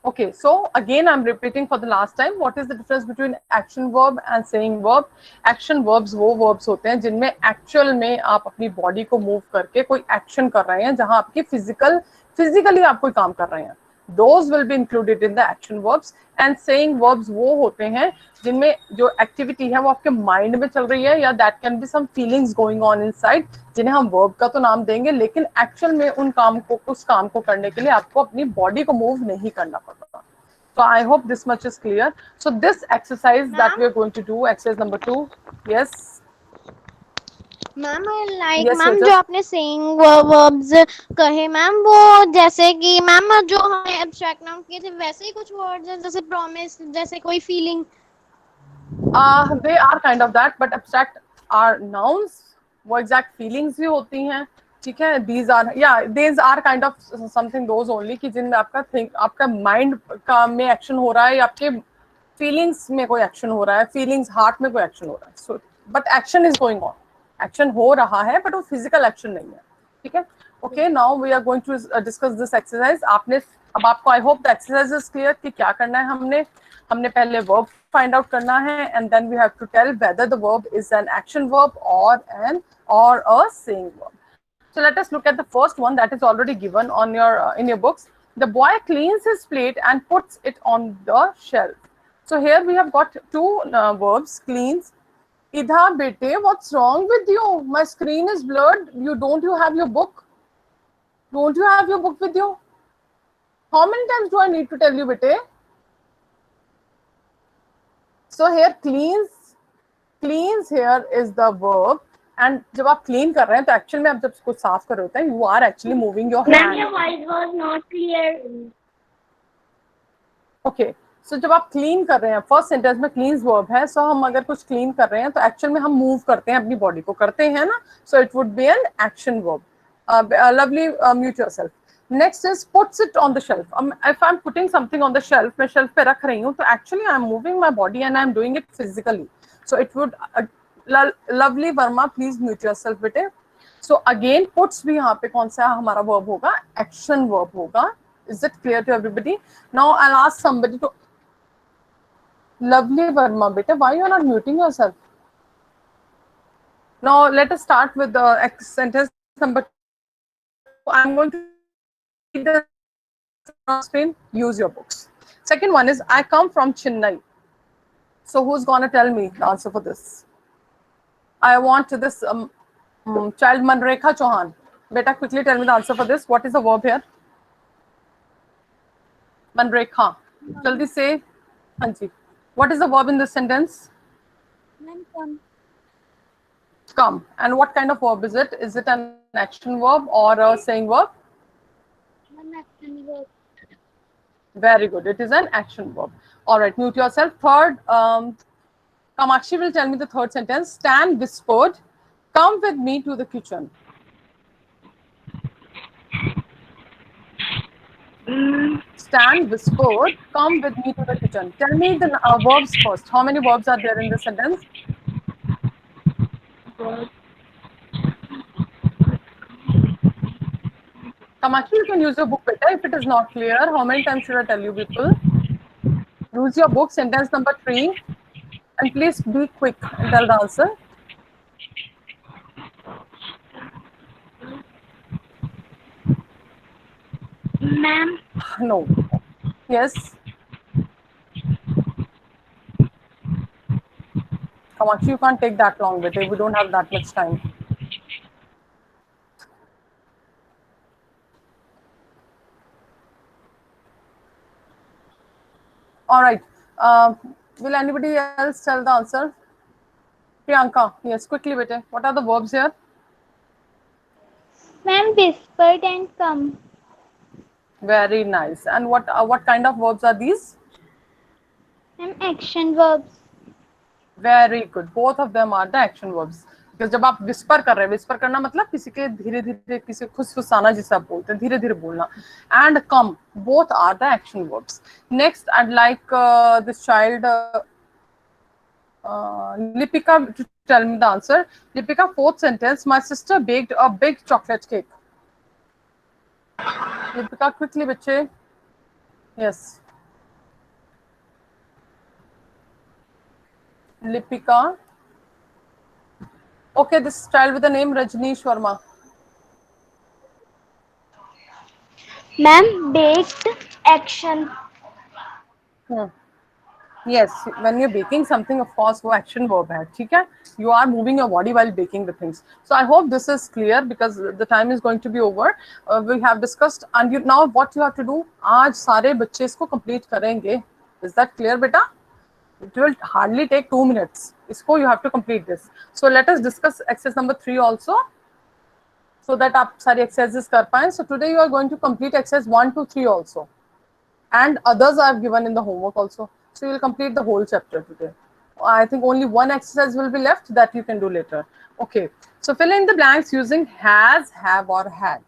[SPEAKER 5] Okay, so again I'm repeating for the last time. What is the difference between action verb and saying verb? Action verbs वो verbs होते हैं जिनमें actual में आप अपनी body को move करके कोई action कर रहे हैं, जहां आपकी physically आप कोई काम कर रहे हैं. Those will be included in the action verbs. And saying verbs वो होते हैं जिनमें जो activity है वो आपके mind में चल रही है, या that can be some feelings going on inside, जिन्हें हम verb का तो नाम देंगे, लेकिन actual में उस काम को करने के लिए आपको अपनी body को move नहीं करना पड़ता. So I hope this much is clear. So this exercise that we are going to do, exercise number 2. Yes.
[SPEAKER 3] Ma'am like
[SPEAKER 5] Yes,
[SPEAKER 3] ma'am
[SPEAKER 5] Rita.
[SPEAKER 3] जो आपने सेइंग वर्ब्स कहे मैम, वो जैसे कि मैम जो हमें एब्स्ट्रैक्ट नाउन किए थे वैसे ही कुछ वर्ड्स हैं, जैसे प्रॉमिस, जैसे कोई feeling.
[SPEAKER 5] They are kind of that, but abstract are nouns. वो exact feelings भी होती हैं, ठीक है. These are kind of something those only कि जिनमें आपका mind का में action हो रहा है, या आपके feelings में कोई action हो रहा है, feelings heart में कोई action हो रहा है. So, but action is going on. Action हो रहा है, but वो physical action नहीं है, ठीक है. Okay, now we are going to discuss this exercise. अब आपको I hope the exercise is clear कि क्या करना है. हमने पहले verb find out करना है, and then we have to tell whether the verb is an action verb or a saying verb. So let us look at the first one that is already given on your in your books. The boy cleans his plate and puts it on the shelf. So here we have got two verbs, cleans. Idha bete, what's wrong with you? My screen is blurred. Don't you have your book? Don't you have your book with you? How many times do I need to tell you, bete? So here cleans here is the verb, and जब आप clean कर रहे हैं तो actually में आप जब कुछ साफ कर रहे होते हैं, you are actually moving your hand.
[SPEAKER 3] Ma'am, your voice was not clear.
[SPEAKER 5] Okay, so जब आप clean कर रहे हैं, first sentence में cleans verb है, so हम अगर कुछ clean कर रहे हैं तो actually में हम move करते हैं, अपनी body को करते हैं ना, so it would be an action verb. Lovely, mute yourself. Next is puts it on the shelf. If I'm putting something on the shelf, मैं shelf पे रख रही हूँ, तो actually I'm moving my body and I'm doing it physically. So it would, lovely Verma, please mute yourself बेटे. So again, puts भी यहाँ पे कौन सा हमारा verb होगा? Action verb होगा. Is it clear to everybody? Now I'll ask somebody to. Lovely Verma बेटे, why you are not muting yourself? Now let us start with the sentence number 2. I'm going to the screen, use your books. Second one is I come from Chennai. So who's gonna tell me the answer for this? I want this child Manrekha Chauhan. Beta, quickly tell me the answer for this. What is the verb here? Manrekha. Jaldi say. Hanji. What is the verb in this sentence? Come. And what kind of verb is it? Is it an action verb or a saying verb? Very good. It is an action verb. All right, mute yourself. Third, Kamakshi will tell me the third sentence. Stan whispered, come with me to the kitchen. Stan whispered, come with me to the kitchen. Tell me the verbs first. How many verbs are there in this sentence? Kamakshi, you can use your book better if it is not clear. How many times should I tell you people? Use your book, sentence number 3. And please be quick and tell the answer.
[SPEAKER 3] Ma'am.
[SPEAKER 5] No. Yes. Kamakshi, you can't take that long, beta. We don't have that much time. All right. Will anybody else tell the answer? Priyanka, yes, quickly, beta. What are the verbs here?
[SPEAKER 3] Ma'am, whispered and come.
[SPEAKER 5] Very nice. And what kind of verbs are these?
[SPEAKER 3] Ma'am, action verbs.
[SPEAKER 5] Very good. Both of them are the action verbs. Because जब आप whisper कर रहे हैं, whisper करना मतलब किसी के धीरे-धीरे किसी खुसफुसाना जिसे आप बोलते हैं, धीरे-धीरे बोलना. And come, both are the action verbs. Next, I'd like this child Lipika to tell me the answer. Lipika, fourth sentence, my sister baked a big chocolate cake. Lipika, quickly बच्चे. Yes. Lipika. Okay, this child with the name Rajneesh Verma.
[SPEAKER 4] Ma'am baked action.
[SPEAKER 5] Yes, when you're baking something, of course, वो action verb है, ठीक है? You are moving your body while baking the things. So I hope this is clear because the time is going to be over. We have discussed, and now what you have to do? आज सारे बच्चे इसको complete करेंगे. Is that clear, बेटा? It will hardly take 2 minutes. इसको you have to complete this. So let us discuss exercise number 3 also, so that आप सारी exercises कर पाएं. So today you are going to complete exercise 1 to 3 also. And others are given in the homework also. So you will complete the whole chapter today. I think only one exercise will be left that you can do later. Okay. So fill in the blanks using has, have or had.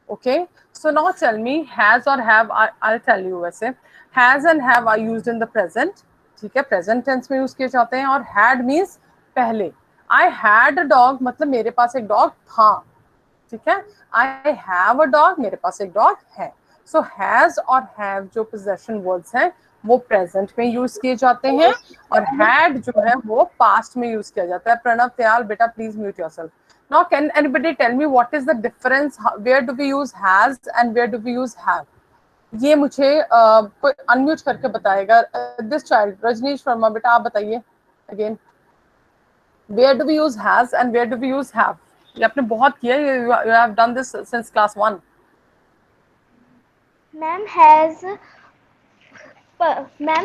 [SPEAKER 5] Okay. So now tell me, has or have, I'll tell you वैसे. Has and have are used in the present. ठीक है, present tense में use किए जाते हैं. और had means पहले. I had a dog मतलब मेरे पास एक dog था. ठीक है, I have a dog, मेरे पास एक dog है. So has और have जो possession words हैं वो present में use किए जाते हैं और had जो है वो past में use किया जाता है. प्रणव त्याल बेटा please mute yourself. Now can anybody tell me what is the difference? Where do we use has and where do we use have? ये मुझे कोई unmute करके बताएगा. This child रजनीश वर्मा बेटा आप बताइए again. Where do we use has and where do we use have? ये आपने बहुत किया. You have done this since class 1.
[SPEAKER 4] Ma'am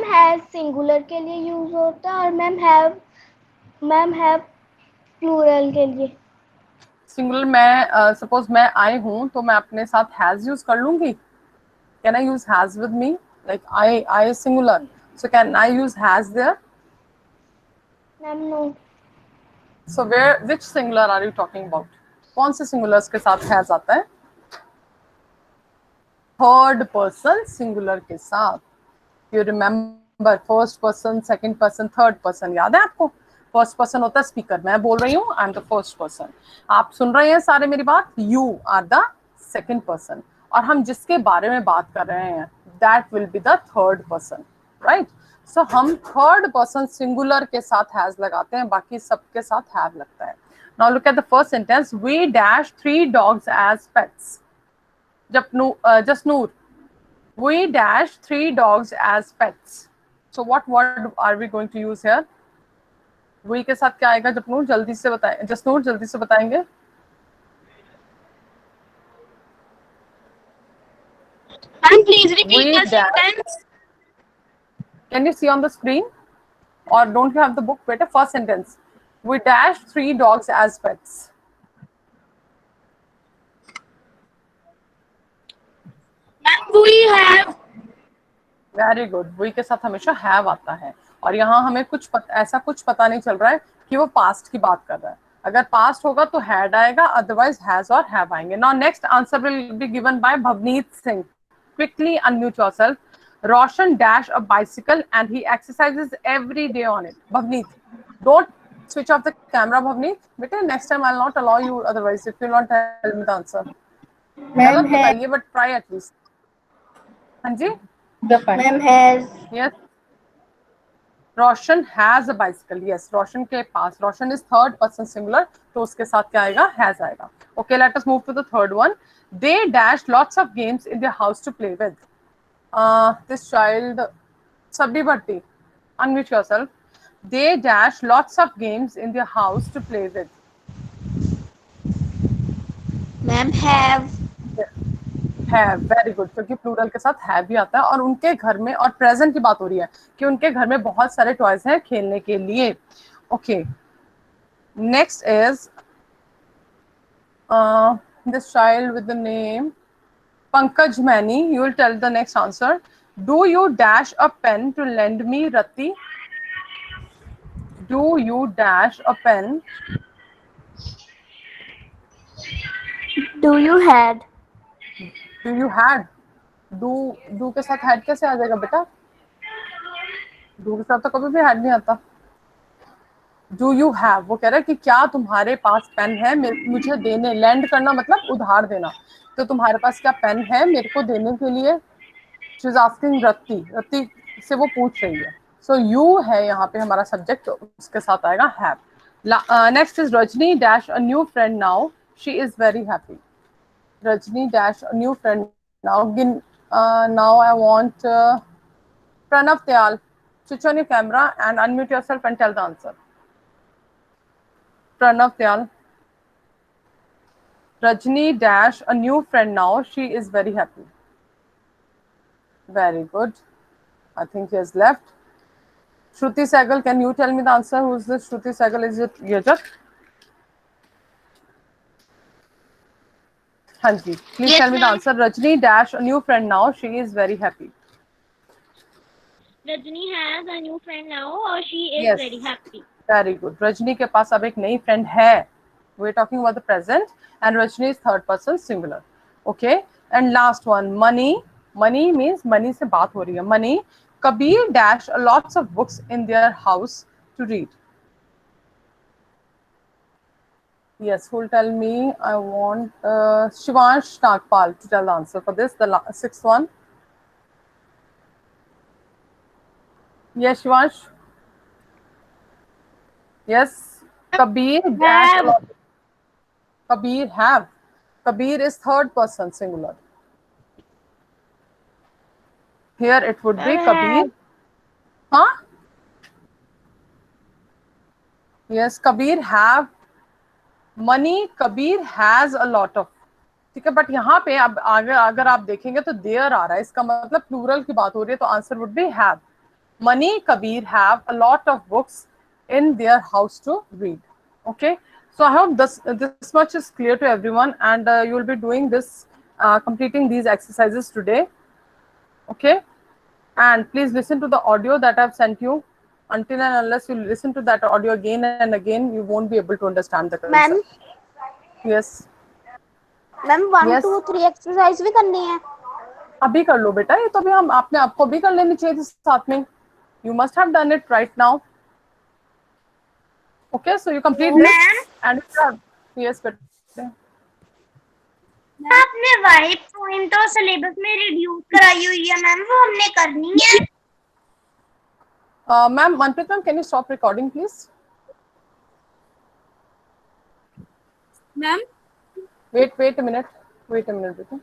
[SPEAKER 4] has singular के लिए यूज होता है और मैम हैव प्लूरल के लिए.
[SPEAKER 5] सिंगुलर मैं सपोज मैं आई हूँ तो मैं अपने साथ हैज यूज कर लूंगी. Can I use has with me like I singular, so can I use has there?
[SPEAKER 4] Ma'am no.
[SPEAKER 5] So where which singular are you talking about? कौन से सिंगुलर्स के साथ हैज आता है? थर्ड पर्सन सिंगुलर के साथ. You remember first person, second person, third person याद है आपको? फर्स्ट पर्सन होता है स्पीकर, मैं बोल रही हूँ I am the first person. आप सुन रहे हैं सारे मेरी बात? You are the second person और हम जिसके बारे में बात कर रहे हैं that will be the third person, right? So हम थर्ड पर्सन सिंगुलर के साथ हैज लगाते हैं, बाकी सबके साथ हैव लगता है. Now look at the first sentence. We dash 3 dogs as pets. Jasnoor, we dash 3 dogs as pets. So what word are we going to use here? We के साथ क्या आएगा? जपनूर जल्दी से बताएं. जसनूर जल्दी से बताएंगे.
[SPEAKER 2] And please repeat the sentence.
[SPEAKER 5] Can you see on the screen? Or don't you have the book? Better first sentence. We dash 3 dogs as pets.
[SPEAKER 2] And we have.
[SPEAKER 5] Very good. We के साथ हमेशा have आता है और यहाँ हमें ऐसा कुछ पता नहीं चल रहा है कि वो पास्ट की बात कर रहा है. अगर पास्ट होगा तो हैड आएगा, अदरवाइज हैज और हैव आएंगे. Now next answer will be given by Bhavneet Singh. Quickly unmute yourself. Roshan dash a bicycle and he exercises every day on it. Bhavneet, don't switch off the camera. Bhavneet, बेटे next time I'll not allow you otherwise if you not tell me the answer. गलत बताइए but try at least. हाँ जी.
[SPEAKER 4] Ma'am has.
[SPEAKER 5] Yes. Roshan has a bicycle. Yes, Roshan के पास. Roshan is third person singular, तो उसके साथ क्या आएगा? Has आएगा. Okay, let us move to the third one. They dash lots of games in their house to play with. This child, Sabbi Bhatti, unmute yourself. They dash lots of games in their house to play with.
[SPEAKER 4] Ma'am have.
[SPEAKER 5] है. Very good, क्योंकि plural के साथ है भी आता है और उनके घर में, और प्रेजेंट की बात हो रही है कि उनके घर में बहुत सारे टॉयज हैं खेलने के लिए. Okay, next is this child with the name Pankaj Maini. You will tell the next answer. Do you dash a pen to lend me Rati? Do you dash a pen?
[SPEAKER 4] Do you had.
[SPEAKER 5] Do you had? Do के साथ had कैसे आ जाएगा बेटा? Do के साथ तो कभी भी had नहीं आता. डू यू हैव, वो कह रहा है कि क्या तुम्हारे पास पेन है मुझे देने, लैंड करना मतलब उधार देना, तो तुम्हारे पास क्या पेन है मेरे को देने के लिए। शी इज आस्किंग रत्ती, रत्ती से वो पूछ रही है। सो यू है यहाँ पे हमारा सब्जेक्ट, उसके साथ आएगा have. Next is Rajni dash a new friend now she is very happy. Rajni dash a new friend now, now I want Pranav Tyal, switch on your camera and unmute yourself and tell the answer. Pranav Tyal. Rajni dash a new friend now. She is very happy. Very good. I think he has left. Shruti Sehgal, can you tell me the answer? Who is this? Shruti Sehgal, is it Yajak? Hanji, please
[SPEAKER 3] Yes,
[SPEAKER 5] tell me the
[SPEAKER 3] ma'am.
[SPEAKER 5] answer. Rajni dash a new friend now. She is very happy.
[SPEAKER 3] Rajni has a new friend now or she is
[SPEAKER 5] Yes.
[SPEAKER 3] very happy.
[SPEAKER 5] Very good. Rajni के पास अब एक नई friend है. We're talking about the present and Rajni is third person singular. Okay. And last one, money. Money means money से बात हो रही है. Money. Kabir dash lots of books in their house to read. Yes, who'll tell me? I want Shivansh Nagpal to tell the answer for this. The sixth one. Yes, Shivansh. Yes. Kabir dash a lot. Kabir have. Kabir is third person singular. Here it would be Kabir. Huh? Yes, Kabir have money. Kabir has a lot of. ठीक है, but यहाँ पे अब अगर आप देखेंगे तो there आ रहा है, इसका मतलब प्लूरल की बात हो रही है, तो answer would be have. Money Kabir have a lot of books in their house to read. Okay, so I hope this much is clear to everyone, and you will be doing this, completing these exercises today. Okay, and please listen to the audio that I've sent you. Until and unless you listen to that audio again and again, you won't be able to understand the
[SPEAKER 4] ma'am
[SPEAKER 5] concept. Yes.
[SPEAKER 4] Ma'am 1
[SPEAKER 5] Yes.
[SPEAKER 4] 2 3 exercise भी करनी है.
[SPEAKER 5] अभी कर लो बेटा, ये तो अभी हम आपने आपको भी कर लेनी चाहिए थी साथ में. You must have done it right now. Okay, so you complete this and yes, but
[SPEAKER 3] आपने वाइट पॉइंट और सिलेबस में रिड्यूस कराई हुई है मैम, वो हमने करनी है.
[SPEAKER 5] ma'am, Manpreet ma'am, can you stop recording please?
[SPEAKER 6] Ma'am
[SPEAKER 5] Wait a minute, बेटा.